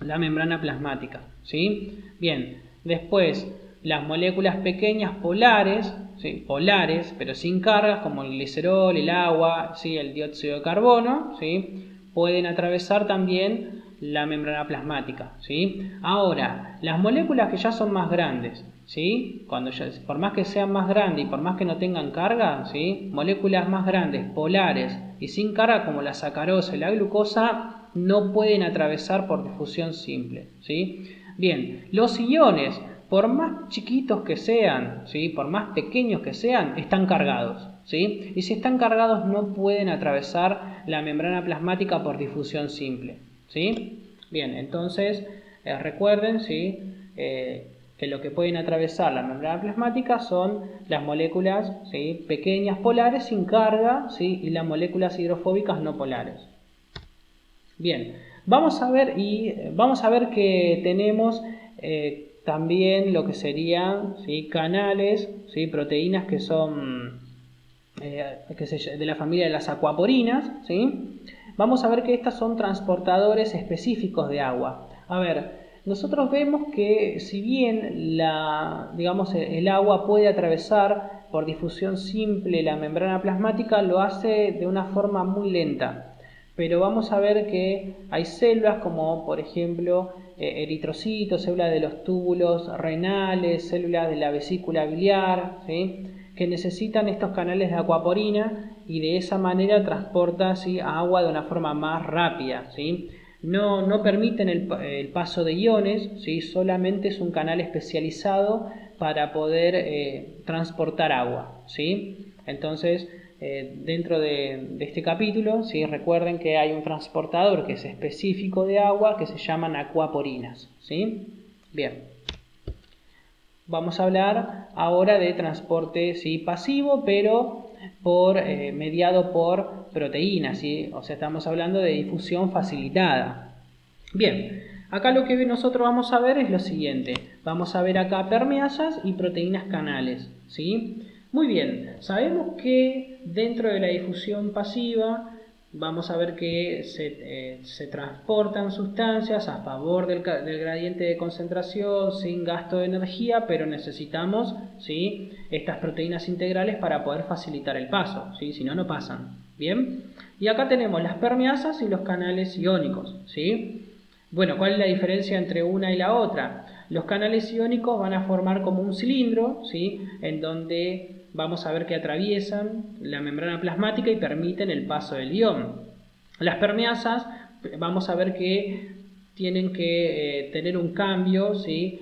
la membrana plasmática, ¿sí? Bien, después las moléculas pequeñas polares, ¿sí?, polares, pero sin cargas, como el glicerol, el agua, ¿sí?, el dióxido de carbono, ¿sí?, pueden atravesar también la membrana plasmática, ¿sí? Ahora, las moléculas que ya son más grandes, ¿sí?, por más que sean más grandes y por más que no tengan carga, ¿sí?, moléculas más grandes, polares y sin carga, como la sacarosa y la glucosa, no pueden atravesar por difusión simple, ¿sí? Bien, los iones, por más chiquitos que sean, ¿sí?, por más pequeños que sean, están cargados, ¿sí? Y si están cargados no pueden atravesar la membrana plasmática por difusión simple, ¿sí? Bien, entonces recuerden, ¿sí?, que lo que pueden atravesar la membrana plasmática son las moléculas, ¿sí?, pequeñas polares sin carga, ¿sí?, y las moléculas hidrofóbicas no polares. Bien, vamos a ver que tenemos también lo que serían, ¿sí?, canales, ¿sí?, proteínas que son de la familia de las acuaporinas, ¿sí? Vamos a ver que estas son transportadores específicos de agua. A ver, nosotros vemos que si bien digamos, el agua puede atravesar por difusión simple la membrana plasmática, lo hace de una forma muy lenta. Pero vamos a ver que hay células como por ejemplo eritrocitos, células de los túbulos renales, células de la vesícula biliar, ¿sí?, que necesitan estos canales de acuaporina y de esa manera transporta, ¿sí?, agua de una forma más rápida, ¿sí? No permiten el paso de iones, ¿sí?, solamente es un canal especializado para poder transportar agua, ¿sí? Entonces, dentro de este capítulo, ¿sí?, recuerden que hay un transportador que es específico de agua que se llaman acuaporinas, ¿sí? Bien. Vamos a hablar ahora de transporte, ¿sí?, pasivo, pero mediado por proteínas, ¿sí? O sea, estamos hablando de difusión facilitada. Bien, acá lo que nosotros vamos a ver es lo siguiente. Vamos a ver acá permeasas y proteínas canales, ¿sí? Muy bien, sabemos que dentro de la difusión pasiva vamos a ver que se transportan sustancias a favor del gradiente de concentración sin gasto de energía, pero necesitamos, ¿sí?, estas proteínas integrales para poder facilitar el paso, ¿sí?, si no, no pasan. Bien, y acá tenemos las permeasas y los canales iónicos, ¿sí? Bueno, ¿cuál es la diferencia entre una y la otra? Los canales iónicos van a formar como un cilindro, ¿sí?, en donde vamos a ver que atraviesan la membrana plasmática y permiten el paso del ion. Las permeasas vamos a ver que tienen que tener un cambio, ¿sí?,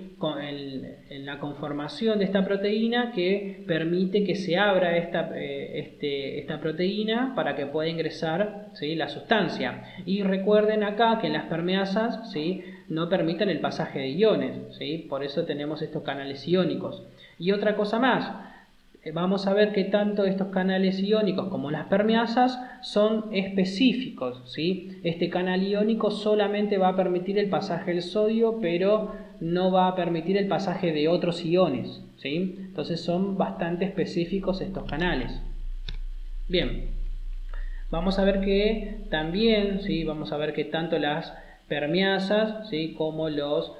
en la conformación de esta proteína que permite que se abra esta proteína para que pueda ingresar, ¿sí?, la sustancia. Y recuerden acá que en las permeasas, ¿sí?, no permiten el pasaje de iones, ¿sí?, por eso tenemos estos canales iónicos. Y otra cosa más, vamos a ver que tanto estos canales iónicos como las permeasas son específicos, ¿sí? Este canal iónico solamente va a permitir el pasaje del sodio, pero no va a permitir el pasaje de otros iones, ¿sí? Entonces son bastante específicos estos canales. Bien, vamos a ver que también, ¿sí?, vamos a ver que tanto las permeasas, ¿sí?, como los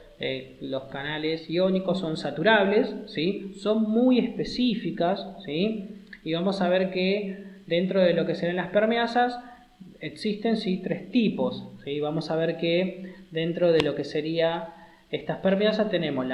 canales iónicos son saturables, ¿sí?, son muy específicas, ¿sí?, y vamos a ver que dentro de lo que serán las permeasas existen, ¿sí?, tres tipos, ¿sí? Vamos a ver que dentro de lo que sería estas permeasas tenemos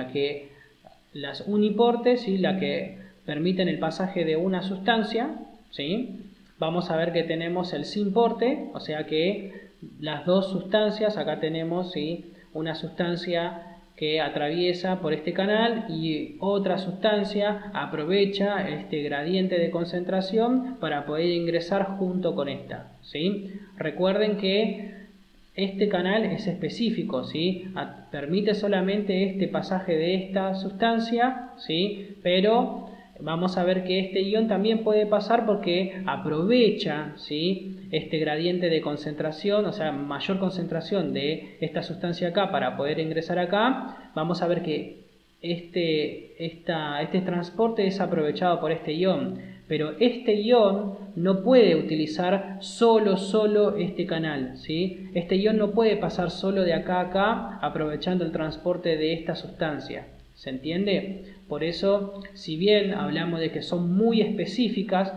las uniportes, ¿sí?, la que permiten el pasaje de una sustancia, ¿sí? Vamos a ver que tenemos el sin porte, o sea que las dos sustancias, acá tenemos, ¿sí?, una sustancia que atraviesa por este canal y otra sustancia aprovecha este gradiente de concentración para poder ingresar junto con esta, ¿sí? Recuerden que este canal es específico, ¿sí? Permite solamente este pasaje de esta sustancia, ¿sí? Pero vamos a ver que este ion también puede pasar porque aprovecha, ¿sí?, este gradiente de concentración, o sea, mayor concentración de esta sustancia acá para poder ingresar acá. Vamos a ver que este transporte es aprovechado por este ion, pero este ion no puede utilizar solo este canal, ¿sí? Este ion no puede pasar solo de acá a acá aprovechando el transporte de esta sustancia. ¿Se entiende? Por eso, si bien hablamos de que son muy específicas,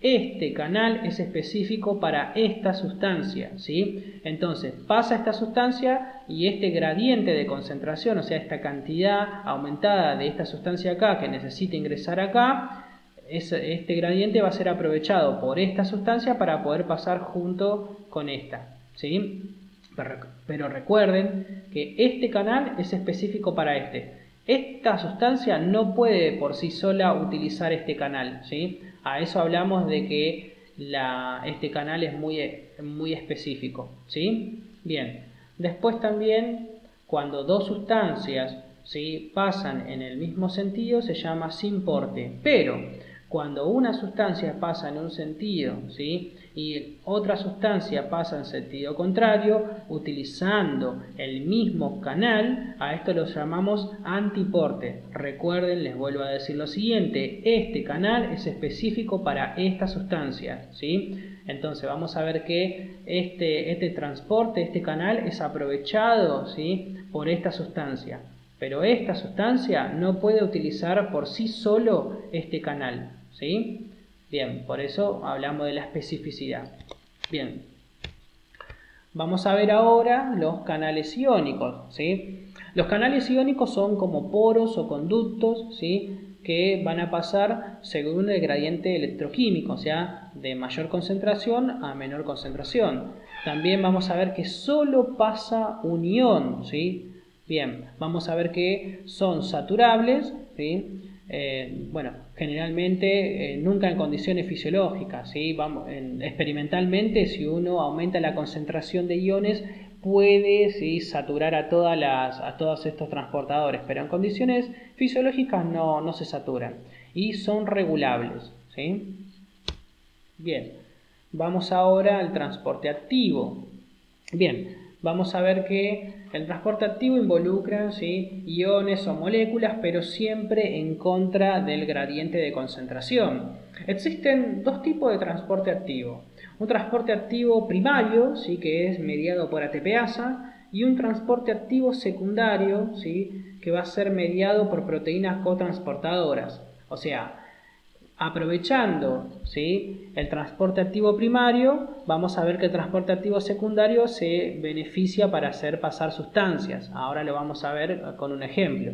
este canal es específico para esta sustancia, ¿sí? Entonces, pasa esta sustancia y este gradiente de concentración, o sea, esta cantidad aumentada de esta sustancia acá que necesita ingresar acá, este gradiente va a ser aprovechado por esta sustancia para poder pasar junto con esta, ¿sí? Pero recuerden que este canal es específico para este. Esta sustancia no puede por sí sola utilizar este canal, ¿sí? A eso hablamos de que este canal es muy específico, ¿sí? Bien, después también cuando dos sustancias, ¿sí?, pasan en el mismo sentido se llama sin porte, pero cuando una sustancia pasa en un sentido, ¿sí?, y otra sustancia pasa en sentido contrario, utilizando el mismo canal, a esto lo llamamos antiporte. Recuerden, les vuelvo a decir lo siguiente, este canal es específico para esta sustancia, ¿sí? Entonces vamos a ver que este transporte, este canal es aprovechado, ¿sí?, por esta sustancia. Pero esta sustancia no puede utilizar por sí solo este canal, ¿sí? Bien, por eso hablamos de la especificidad. Bien, vamos a ver ahora los canales iónicos, ¿sí? Los canales iónicos son como poros o conductos, ¿sí?, que van a pasar según el gradiente electroquímico, o sea, de mayor concentración a menor concentración. También vamos a ver que solo pasa un ion, ¿sí? Bien, vamos a ver que son saturables, ¿sí? Bueno, generalmente nunca en condiciones fisiológicas, ¿sí? Experimentalmente, si uno aumenta la concentración de iones, puede, ¿sí?, saturar a todos estos transportadores, pero en condiciones fisiológicas no se saturan y son regulables, ¿sí? Bien, vamos ahora al transporte activo. Bien, vamos a ver que el transporte activo involucra, ¿sí?, iones o moléculas, pero siempre en contra del gradiente de concentración. Existen dos tipos de transporte activo. Un transporte activo primario, ¿sí?, que es mediado por ATPasa, y un transporte activo secundario, ¿sí?, que va a ser mediado por proteínas cotransportadoras. O sea, aprovechando, ¿sí?, el transporte activo primario, vamos a ver que el transporte activo secundario se beneficia para hacer pasar sustancias. Ahora lo vamos a ver con un ejemplo.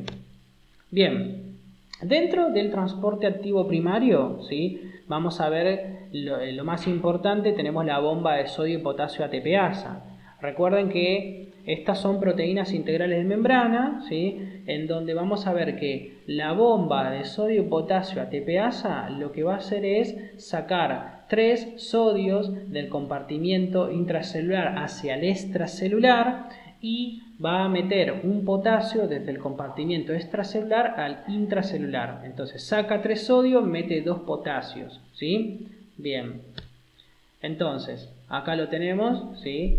Bien, dentro del transporte activo primario, ¿sí?, vamos a ver lo más importante, tenemos la bomba de sodio y potasio ATPasa. Recuerden que estas son proteínas integrales de membrana, ¿sí?, en donde vamos a ver que la bomba de sodio y potasio ATPasa lo que va a hacer es sacar 3 sodios del compartimiento intracelular hacia el extracelular y va a meter un potasio desde el compartimiento extracelular al intracelular. Entonces saca 3 sodios, mete 2 potasios, ¿sí? Bien. Entonces, acá lo tenemos, ¿sí?,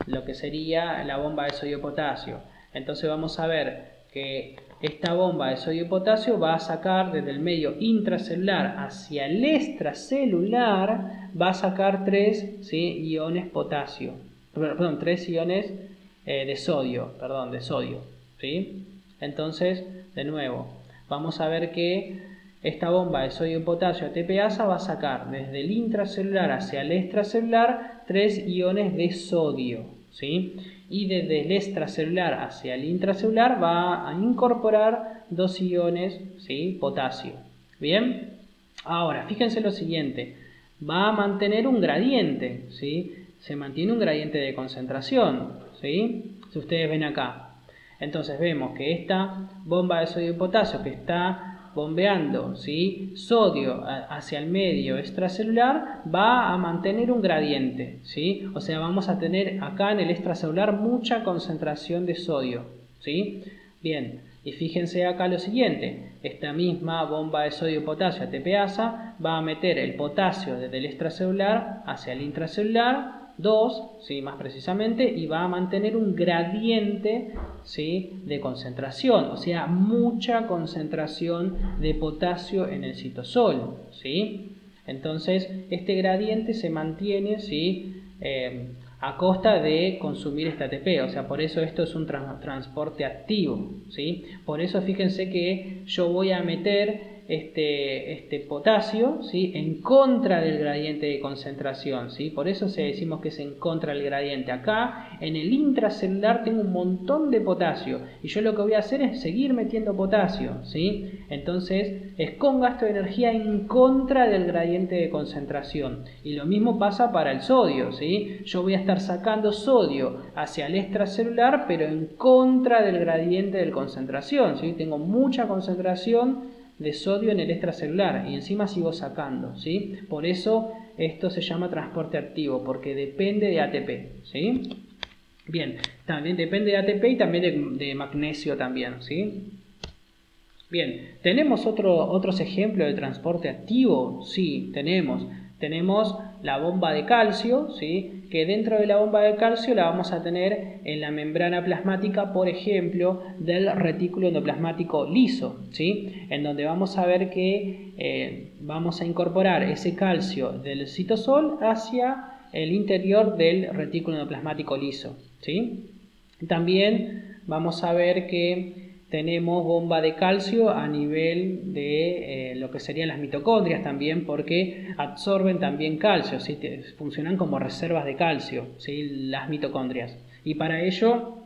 lo que sería la bomba de sodio y potasio. Entonces vamos a ver que esta bomba de sodio y potasio va a sacar desde el medio intracelular hacia el extracelular, va a sacar 3, ¿sí?, iones potasio. Perdón, 3 iones de sodio, ¿sí? Entonces, de nuevo, vamos a ver que esta bomba de sodio y potasio ATPasa va a sacar desde el intracelular hacia el extracelular 3 iones de sodio, ¿sí? Y desde el extracelular hacia el intracelular va a incorporar 2 iones, ¿sí?, potasio. ¿Bien? Ahora, fíjense lo siguiente, va a mantener un gradiente, ¿sí? Se mantiene un gradiente de concentración, ¿sí?, si ustedes ven acá. Entonces vemos que esta bomba de sodio y potasio que está bombeando, ¿sí?, sodio hacia el medio extracelular va a mantener un gradiente, ¿sí? O sea, vamos a tener acá en el extracelular mucha concentración de sodio, ¿sí? Bien, y fíjense acá lo siguiente, esta misma bomba de sodio y potasio ATPasa va a meter el potasio desde el extracelular hacia el intracelular, 2, ¿sí?, más precisamente, y va a mantener un gradiente, ¿sí?, de concentración, o sea, mucha concentración de potasio en el citosol, ¿sí? Entonces, este gradiente se mantiene, ¿sí?, a costa de consumir este ATP, o sea, por eso esto es un transporte activo, ¿sí? Por eso fíjense que yo voy a meter este potasio, ¿sí?, en contra del gradiente de concentración, ¿sí? Por eso decimos que es en contra del gradiente. Acá en el intracelular tengo un montón de potasio y yo lo que voy a hacer es seguir metiendo potasio, ¿sí? Entonces es con gasto de energía en contra del gradiente de concentración. Y lo mismo pasa para el sodio, ¿sí? Yo voy a estar sacando sodio hacia el extracelular, pero en contra del gradiente de concentración, ¿sí? Tengo mucha concentración de sodio en el extracelular y encima sigo sacando, ¿sí? Por eso esto se llama transporte activo, porque depende de ATP, ¿sí? Bien, también depende de ATP y también de magnesio también, ¿sí? Bien, ¿tenemos otros ejemplos de transporte activo? Sí, tenemos la bomba de calcio, ¿sí?, que dentro de la bomba de calcio la vamos a tener en la membrana plasmática, por ejemplo, del retículo endoplasmático liso, ¿sí?, en donde vamos a ver que vamos a incorporar ese calcio del citosol hacia el interior del retículo endoplasmático liso, ¿sí? También vamos a ver que tenemos bomba de calcio a nivel de lo que serían las mitocondrias también, porque absorben también calcio, ¿sí? Funcionan como reservas de calcio, ¿sí?, las mitocondrias. Y para ello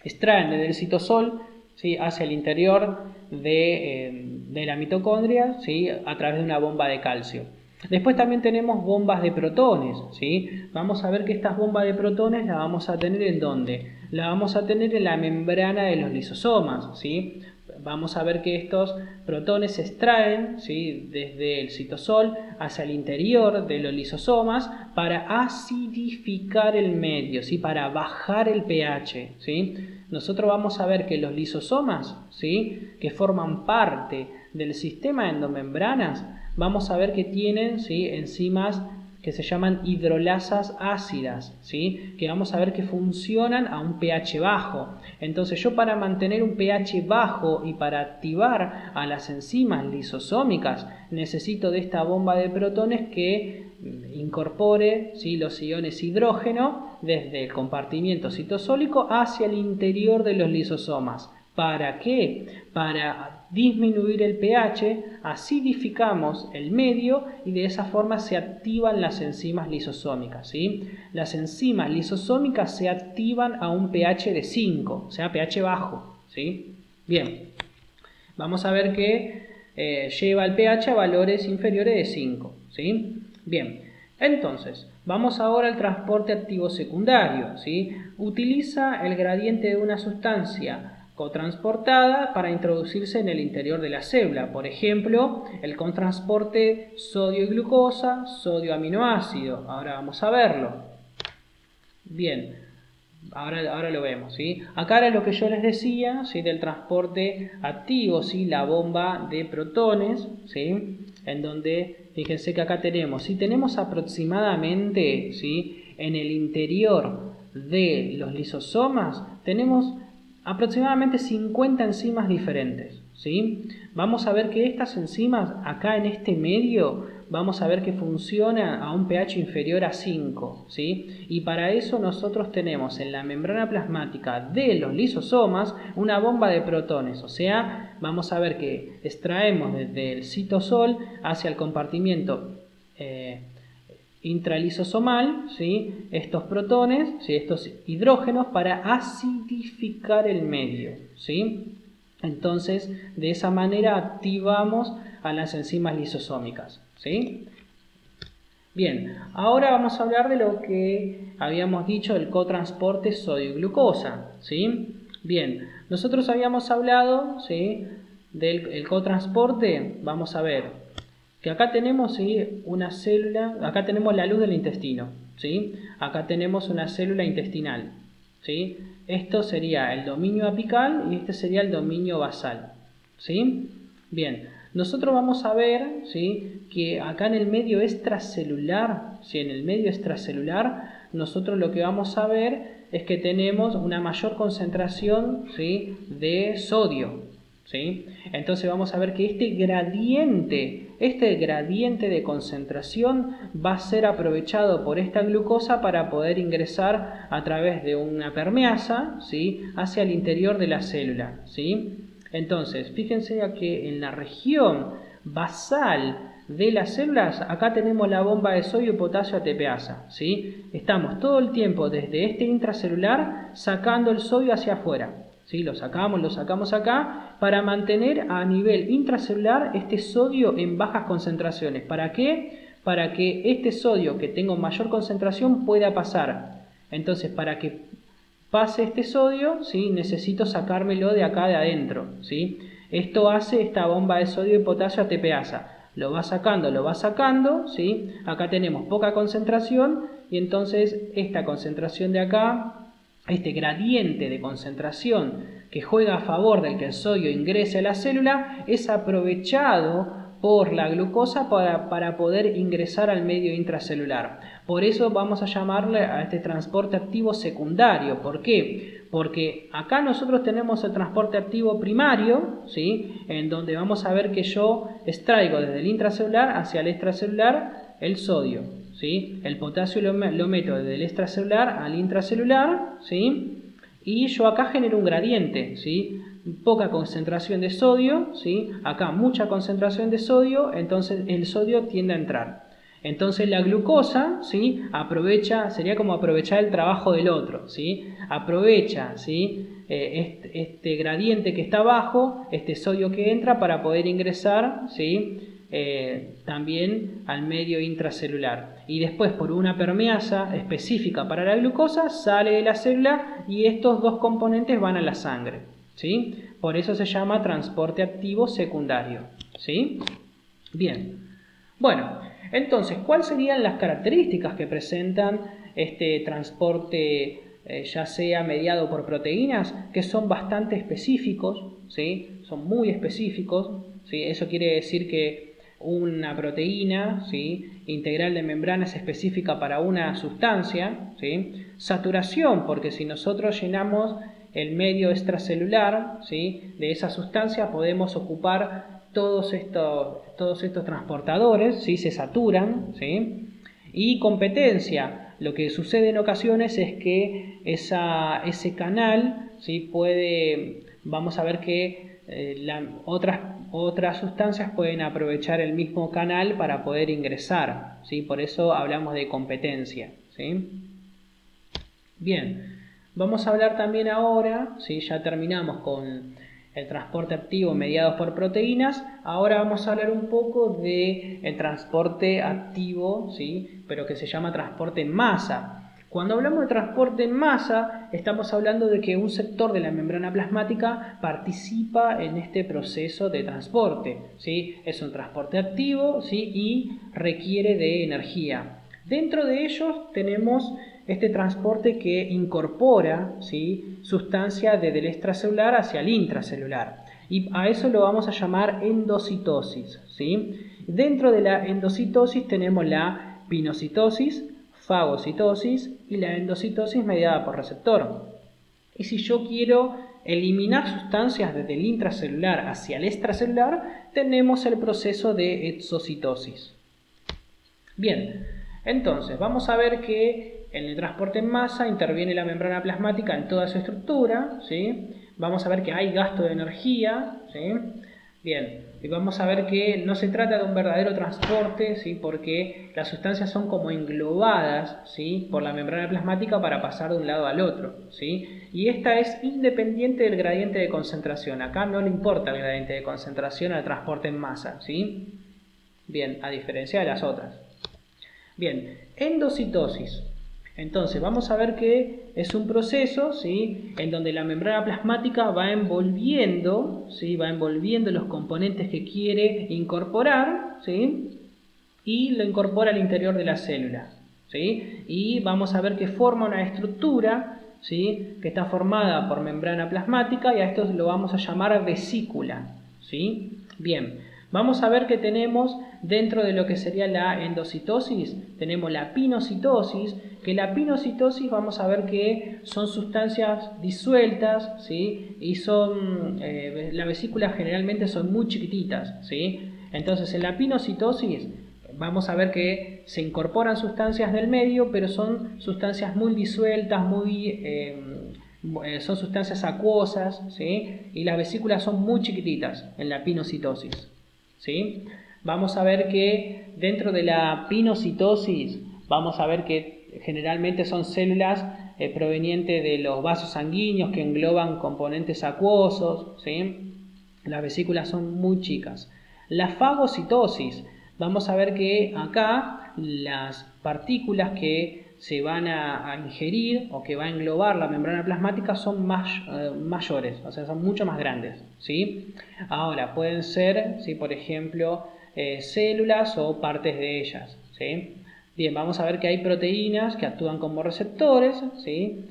extraen desde el citosol, ¿sí?, hacia el interior de la mitocondria, ¿sí?, a través de una bomba de calcio. Después también tenemos bombas de protones, ¿sí? Vamos a ver que estas bombas de protones las vamos a tener ¿en dónde? La vamos a tener en la membrana de los lisosomas, ¿sí? Vamos a ver que estos protones se extraen, ¿sí?, desde el citosol hacia el interior de los lisosomas para acidificar el medio, ¿sí?, para bajar el pH, ¿sí? Nosotros vamos a ver que los lisosomas, ¿sí?, que forman parte del sistema de endomembranas, vamos a ver que tienen, ¿sí?, enzimas que se llaman hidrolasas ácidas, ¿sí?, que vamos a ver que funcionan a un pH bajo. Entonces yo, para mantener un pH bajo y para activar a las enzimas lisosómicas, necesito de esta bomba de protones que incorpore, ¿sí?, los iones hidrógeno desde el compartimiento citosólico hacia el interior de los lisosomas. ¿Para qué? Para disminuir el pH, acidificamos el medio y de esa forma se activan las enzimas lisosómicas, ¿sí? Las enzimas lisosómicas se activan a un pH de 5, o sea, pH bajo, ¿sí? Bien, vamos a ver que lleva el pH a valores inferiores de 5, ¿sí? Bien, entonces, vamos ahora al transporte activo secundario, ¿sí? Utiliza el gradiente de una sustancia cotransportada para introducirse en el interior de la célula. Por ejemplo, el cotransporte sodio y glucosa, sodio aminoácido. Ahora vamos a verlo. Bien, ahora lo vemos, ¿sí? Acá era lo que yo les decía, ¿sí?, del transporte activo, ¿sí?, la bomba de protones, ¿sí?, en donde, fíjense que acá tenemos, ¿sí?, tenemos aproximadamente, ¿sí?, en el interior de los lisosomas, tenemos aproximadamente 50 enzimas diferentes, ¿sí? Vamos a ver que estas enzimas acá en este medio, vamos a ver que funcionan a un pH inferior a 5, ¿sí? Y para eso nosotros tenemos en la membrana plasmática de los lisosomas una bomba de protones, o sea, vamos a ver que extraemos desde el citosol hacia el compartimiento intralisosomal, ¿sí?, estos protones, ¿sí?, estos hidrógenos para acidificar el medio, ¿sí? Entonces, de esa manera activamos a las enzimas lisosómicas, ¿sí? Bien, ahora vamos a hablar de lo que habíamos dicho del cotransporte sodio y glucosa, ¿sí? Bien, nosotros habíamos hablado, ¿sí?, del cotransporte. Vamos a ver que acá tenemos, ¿sí?, una célula, acá tenemos la luz del intestino, ¿sí? Acá tenemos una célula intestinal, ¿sí? Esto sería el dominio apical y este sería el dominio basal, ¿sí? Bien, nosotros vamos a ver, ¿sí?, que acá en el medio extracelular, ¿sí?, en el medio extracelular, nosotros lo que vamos a ver es que tenemos una mayor concentración, ¿sí?, de sodio, ¿sí? Entonces vamos a ver que este gradiente de concentración va a ser aprovechado por esta glucosa para poder ingresar a través de una permeasa, ¿sí?, hacia el interior de la célula, ¿sí? Entonces, fíjense que en la región basal de las células, acá tenemos la bomba de sodio y potasio ATPasa, ¿sí? Estamos todo el tiempo desde este intracelular sacando el sodio hacia afuera, ¿sí? Lo sacamos acá para mantener a nivel intracelular este sodio en bajas concentraciones. ¿Para qué? Para que este sodio que tengo mayor concentración pueda pasar. Entonces, para que pase este sodio, ¿sí?, necesito sacármelo de acá de adentro, ¿sí? Esto hace esta bomba de sodio y potasio ATPasa. Lo va sacando, ¿sí? Acá tenemos poca concentración y entonces esta concentración de acá, este gradiente de concentración que juega a favor del que el sodio ingrese a la célula, es aprovechado por la glucosa para poder ingresar al medio intracelular. Por eso vamos a llamarle a este transporte activo secundario. ¿Por qué? Porque acá nosotros tenemos el transporte activo primario, ¿sí?, en donde vamos a ver que yo extraigo desde el intracelular hacia el extracelular el sodio, ¿sí? El potasio lo meto desde el extracelular al intracelular, ¿sí?, y yo acá genero un gradiente, ¿sí?, poca concentración de sodio, ¿sí?, acá mucha concentración de sodio, entonces el sodio tiende a entrar. Entonces la glucosa, ¿sí?, aprovecha, sería como aprovechar el trabajo del otro, ¿sí?, aprovecha, ¿sí?, este gradiente que está abajo, este sodio que entra para poder ingresar, ¿sí?, también al medio intracelular, y después por una permeasa específica para la glucosa sale de la célula y estos dos componentes van a la sangre, ¿sí? Por eso se llama transporte activo secundario, ¿sí? Bien, bueno, entonces, ¿cuáles serían las características que presentan este transporte, ya sea mediado por proteínas, que son bastante específicos, ¿sí?, son muy específicos, ¿sí? Eso quiere decir que una proteína, ¿sí?, integral de membrana es específica para una sustancia, ¿sí? Saturación, porque si nosotros llenamos el medio extracelular, ¿sí?, de esa sustancia, podemos ocupar todos estos transportadores, ¿sí?, se saturan, ¿sí? Y competencia, lo que sucede en ocasiones es que ese canal, ¿sí?, vamos a ver que otras sustancias pueden aprovechar el mismo canal para poder ingresar, ¿sí? Por eso hablamos de competencia, ¿sí? Bien, vamos a hablar también ahora, ¿sí?, ya terminamos con el transporte activo mediado por proteínas. Ahora vamos a hablar un poco del transporte activo, ¿sí?, pero que se llama transporte en masa. Cuando hablamos de transporte en masa, estamos hablando de que un sector de la membrana plasmática participa en este proceso de transporte, ¿sí? Es un transporte activo, ¿sí?, y requiere de energía. Dentro de ellos tenemos este transporte que incorpora, ¿sí?, sustancia desde el extracelular hacia el intracelular. Y a eso lo vamos a llamar endocitosis, ¿sí? Dentro de la endocitosis tenemos la pinocitosis, fagocitosis y la endocitosis mediada por receptor. Y si yo quiero eliminar sustancias desde el intracelular hacia el extracelular, tenemos el proceso de exocitosis. Bien, entonces vamos a ver que en el transporte en masa interviene la membrana plasmática en toda su estructura, ¿sí? Vamos a ver que hay gasto de energía, ¿sí? Bien, y vamos a ver que no se trata de un verdadero transporte, ¿sí?, porque las sustancias son como englobadas, ¿sí?, por la membrana plasmática para pasar de un lado al otro, ¿sí? Y esta es independiente del gradiente de concentración. Acá no le importa el gradiente de concentración al transporte en masa, ¿sí? Bien, a diferencia de las otras. Bien, endocitosis. Entonces vamos a ver que es un proceso, ¿sí?, en donde la membrana plasmática va envolviendo, ¿sí?, va envolviendo los componentes que quiere incorporar, ¿sí?, y lo incorpora al interior de la célula, ¿sí?, y vamos a ver que forma una estructura, ¿sí?, que está formada por membrana plasmática, y a esto lo vamos a llamar vesícula, ¿sí? Bien, vamos a ver que tenemos dentro de lo que sería la endocitosis, tenemos la pinocitosis, que la pinocitosis vamos a ver que son sustancias disueltas, ¿sí?, y son, las vesículas generalmente son muy chiquititas, ¿sí? Entonces en la pinocitosis vamos a ver que se incorporan sustancias del medio, pero son sustancias muy disueltas, son sustancias acuosas, ¿sí?, y las vesículas son muy chiquititas en la pinocitosis, ¿sí? Vamos a ver que dentro de la pinocitosis vamos a ver que generalmente son células provenientes de los vasos sanguíneos que engloban componentes acuosos, ¿sí? Las vesículas son muy chicas. La fagocitosis, vamos a ver que acá las partículas que se van a ingerir o que va a englobar la membrana plasmática son mayores, o sea, son mucho más grandes, ¿sí? Ahora, pueden ser, ¿sí?, por ejemplo, células o partes de ellas, ¿sí? Bien, vamos a ver que hay proteínas que actúan como receptores, ¿sí?,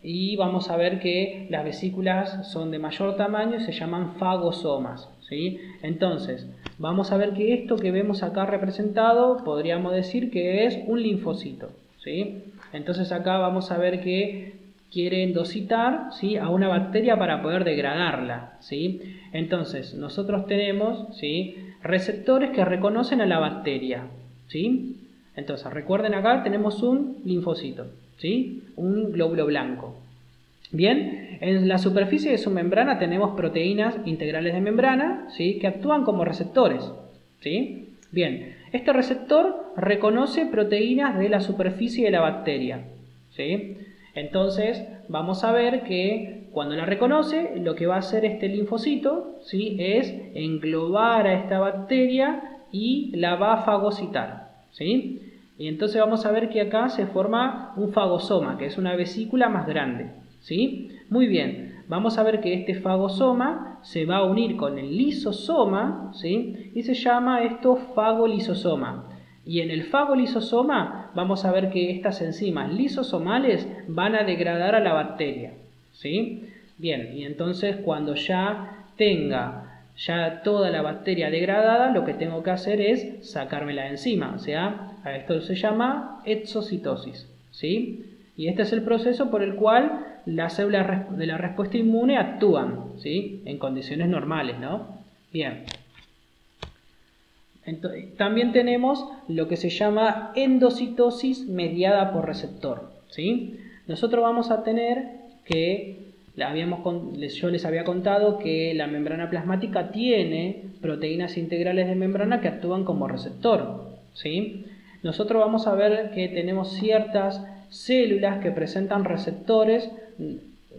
y vamos a ver que las vesículas son de mayor tamaño y se llaman fagosomas, ¿sí? Entonces, vamos a ver que esto que vemos acá representado podríamos decir que es un linfocito, ¿sí? Entonces acá vamos a ver que quiere endocitar, ¿sí?, a una bacteria para poder degradarla, ¿sí? Entonces, nosotros tenemos, ¿sí?, receptores que reconocen a la bacteria, ¿sí? Entonces, recuerden acá tenemos un linfocito, ¿sí?, un glóbulo blanco. Bien, en la superficie de su membrana tenemos proteínas integrales de membrana, ¿sí?, que actúan como receptores, ¿sí? Bien, este receptor reconoce proteínas de la superficie de la bacteria, ¿sí? Entonces, vamos a ver que cuando la reconoce, lo que va a hacer este linfocito, ¿sí?, es englobar a esta bacteria y la va a fagocitar, ¿sí? Y entonces vamos a ver que acá se forma un fagosoma, que es una vesícula más grande, ¿sí? Muy bien, vamos a ver que este fagosoma se va a unir con el lisosoma, ¿sí?, y se llama esto fagolisosoma. Y en el fagolisosoma vamos a ver que estas enzimas lisosomales van a degradar a la bacteria, ¿sí? Bien, y entonces cuando ya tenga toda la bacteria degradada, lo que tengo que hacer es sacármela de encima, o sea, a esto se llama exocitosis, ¿sí? Y este es el proceso por el cual las células de la respuesta inmune actúan, ¿sí?, en condiciones normales, ¿no? Bien. Entonces, también tenemos lo que se llama endocitosis mediada por receptor, ¿sí? Nosotros vamos a tener que, yo les había contado que la membrana plasmática tiene proteínas integrales de membrana que actúan como receptor, ¿sí? Nosotros vamos a ver que tenemos ciertas células que presentan receptores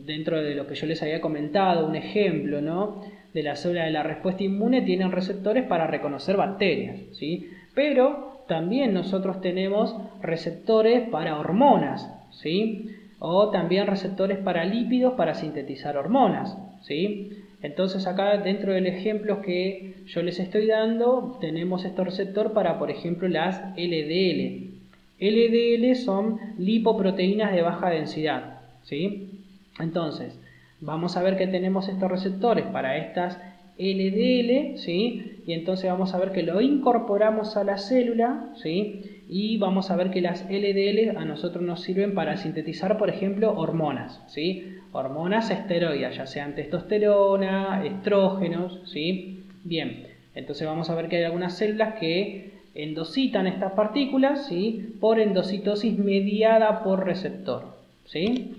dentro de lo que yo les había comentado, un ejemplo, ¿no?, de la célula de la respuesta inmune tienen receptores para reconocer bacterias, ¿sí? Pero también nosotros tenemos receptores para hormonas, ¿sí?, o también receptores para lípidos para sintetizar hormonas, ¿sí? Entonces acá dentro del ejemplo que yo les estoy dando tenemos este receptor para, por ejemplo, las LDL. LDL son lipoproteínas de baja densidad, ¿sí? Entonces, vamos a ver que tenemos estos receptores para estas LDL, ¿sí? Y entonces vamos a ver que lo incorporamos a la célula, ¿sí?, y vamos a ver que las LDL a nosotros nos sirven para sintetizar, por ejemplo, hormonas, ¿sí?, hormonas esteroides, ya sean testosterona, estrógenos, ¿sí? Bien, entonces vamos a ver que hay algunas células que endocitan estas partículas, ¿sí?, por endocitosis mediada por receptor, ¿sí?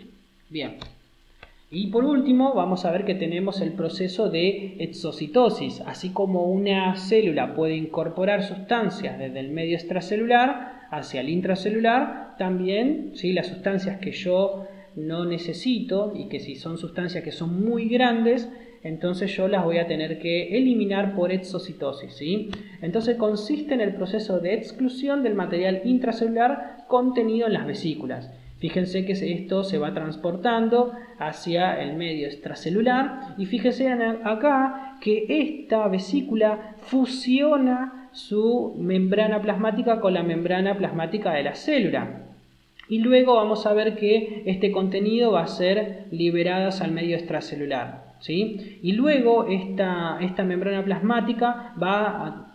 Bien. Y por último vamos a ver que tenemos el proceso de exocitosis. Así como una célula puede incorporar sustancias desde el medio extracelular hacia el intracelular, también, ¿sí?, las sustancias que yo no necesito y que si son sustancias que son muy grandes, entonces yo las voy a tener que eliminar por exocitosis, ¿sí? Entonces consiste en el proceso de exclusión del material intracelular contenido en las vesículas. Fíjense que esto se va transportando hacia el medio extracelular y fíjense acá que esta vesícula fusiona su membrana plasmática con la membrana plasmática de la célula. Y luego vamos a ver que este contenido va a ser liberado al medio extracelular, ¿sí? Y luego esta membrana plasmática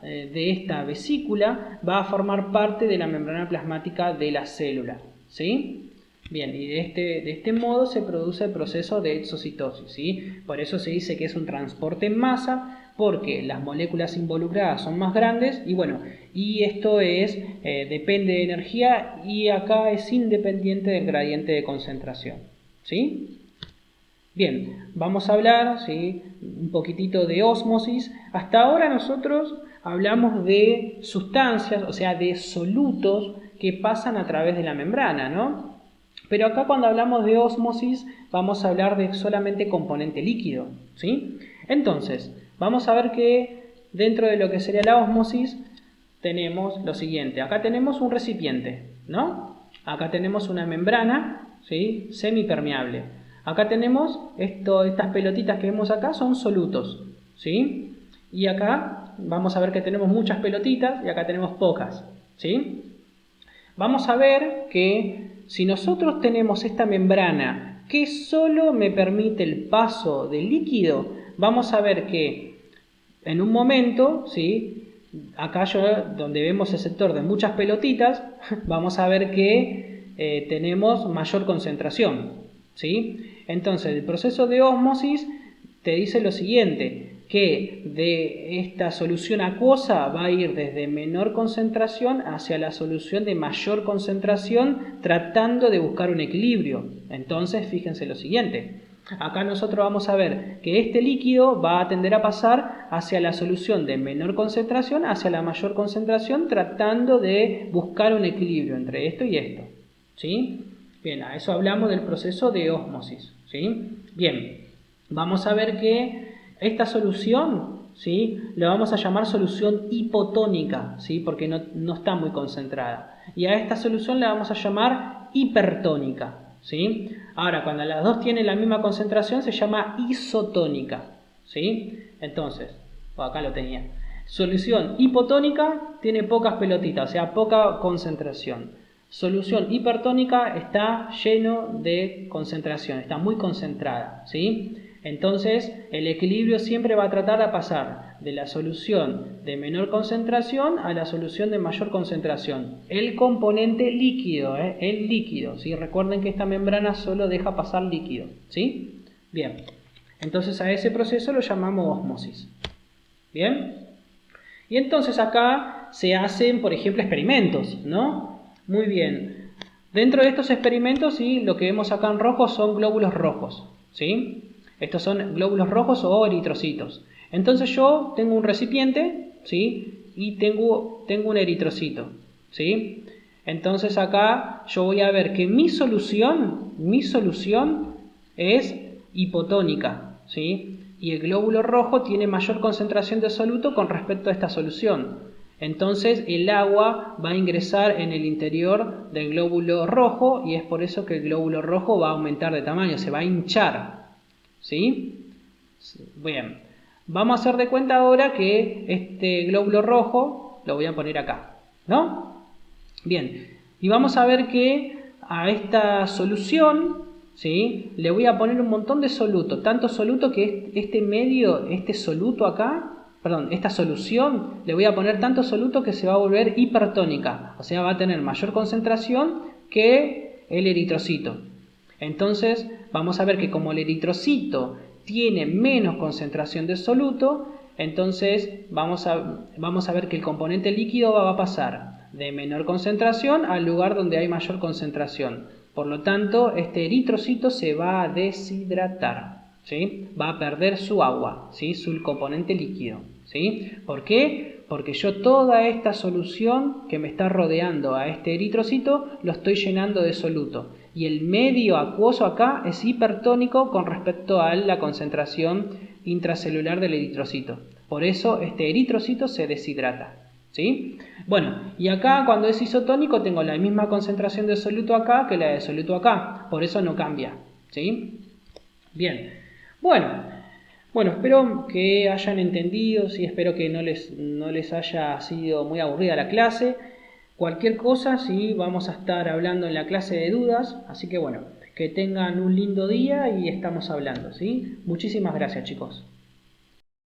de esta vesícula va a formar parte de la membrana plasmática de la célula, ¿sí? Bien, y de este modo se produce el proceso de exocitosis, ¿sí? Por eso se dice que es un transporte en masa, porque las moléculas involucradas son más grandes y bueno, y esto depende de energía y acá es independiente del gradiente de concentración, ¿sí? Bien, vamos a hablar, ¿sí?, un poquitito de ósmosis. Hasta ahora nosotros hablamos de sustancias, o sea, de solutos que pasan a través de la membrana, ¿no? Pero acá cuando hablamos de ósmosis vamos a hablar de solamente componente líquido, ¿sí? Entonces, vamos a ver que dentro de lo que sería la ósmosis tenemos lo siguiente. Acá tenemos un recipiente, ¿no? Acá tenemos una membrana, ¿sí?, semipermeable. Acá tenemos estas pelotitas que vemos acá son solutos, ¿sí? Y acá vamos a ver que tenemos muchas pelotitas y acá tenemos pocas, ¿sí? Vamos a ver que si nosotros tenemos esta membrana que solo me permite el paso del líquido, vamos a ver que en un momento, ¿sí?, acá donde vemos el sector de muchas pelotitas, vamos a ver que tenemos mayor concentración, ¿sí? Entonces el proceso de ósmosis te dice lo siguiente, que de esta solución acuosa va a ir desde menor concentración hacia la solución de mayor concentración, tratando de buscar un equilibrio. Entonces fíjense lo siguiente, acá nosotros vamos a ver que este líquido va a tender a pasar hacia la solución de menor concentración hacia la mayor concentración, tratando de buscar un equilibrio entre esto y esto, ¿sí? Bien, a eso hablamos del proceso de ósmosis, ¿sí? Bien, vamos a ver que esta solución, ¿sí?, la vamos a llamar solución hipotónica, ¿sí?, porque no está muy concentrada. Y a esta solución la vamos a llamar hipertónica, ¿sí? Ahora, cuando las dos tienen la misma concentración se llama isotónica, ¿sí? Entonces, acá lo tenía. Solución hipotónica tiene pocas pelotitas, o sea, poca concentración. Solución hipertónica está lleno de concentración, está muy concentrada, ¿sí? Entonces, el equilibrio siempre va a tratar de pasar de la solución de menor concentración a la solución de mayor concentración. El componente líquido, el líquido, ¿sí? Recuerden que esta membrana solo deja pasar líquido, ¿sí? Bien, entonces a ese proceso lo llamamos ósmosis. Bien, y entonces acá se hacen, por ejemplo, experimentos, ¿no? Muy bien. Dentro de estos experimentos, ¿sí?, lo que vemos acá en rojo son glóbulos rojos, ¿sí? Estos son glóbulos rojos o eritrocitos. Entonces yo tengo un recipiente, ¿sí?, y tengo un eritrocito, ¿sí? Entonces acá yo voy a ver que mi solución es hipotónica, ¿sí? Y el glóbulo rojo tiene mayor concentración de soluto con respecto a esta solución. Entonces el agua va a ingresar en el interior del glóbulo rojo y es por eso que el glóbulo rojo va a aumentar de tamaño, se va a hinchar, ¿sí? Bien, vamos a hacer de cuenta ahora que este glóbulo rojo lo voy a poner acá, ¿no? Bien, y vamos a ver que a esta solución, ¿sí?, le voy a poner un montón de soluto, tanto soluto que esta solución le voy a poner tanto soluto que se va a volver hipertónica, o sea, va a tener mayor concentración que el eritrocito. Entonces vamos a ver que como el eritrocito tiene menos concentración de soluto, entonces vamos a ver que el componente líquido va a pasar de menor concentración al lugar donde hay mayor concentración. Por lo tanto, este eritrocito se va a deshidratar, ¿sí? Va a perder su agua, ¿sí?, su componente líquido, ¿sí? ¿Por qué? Porque yo toda esta solución que me está rodeando a este eritrocito lo estoy llenando de soluto. Y el medio acuoso acá es hipertónico con respecto a la concentración intracelular del eritrocito. Por eso este eritrocito se deshidrata. ¿Sí? Bueno, y acá cuando es isotónico tengo la misma concentración de soluto acá que la de soluto acá, por eso no cambia. ¿Sí? Bien, bueno, espero que hayan entendido, sí, espero que no les haya sido muy aburrida la clase. Cualquier cosa, sí, vamos a estar hablando en la clase de dudas, así que bueno, que tengan un lindo día y estamos hablando, ¿sí? Muchísimas gracias, chicos.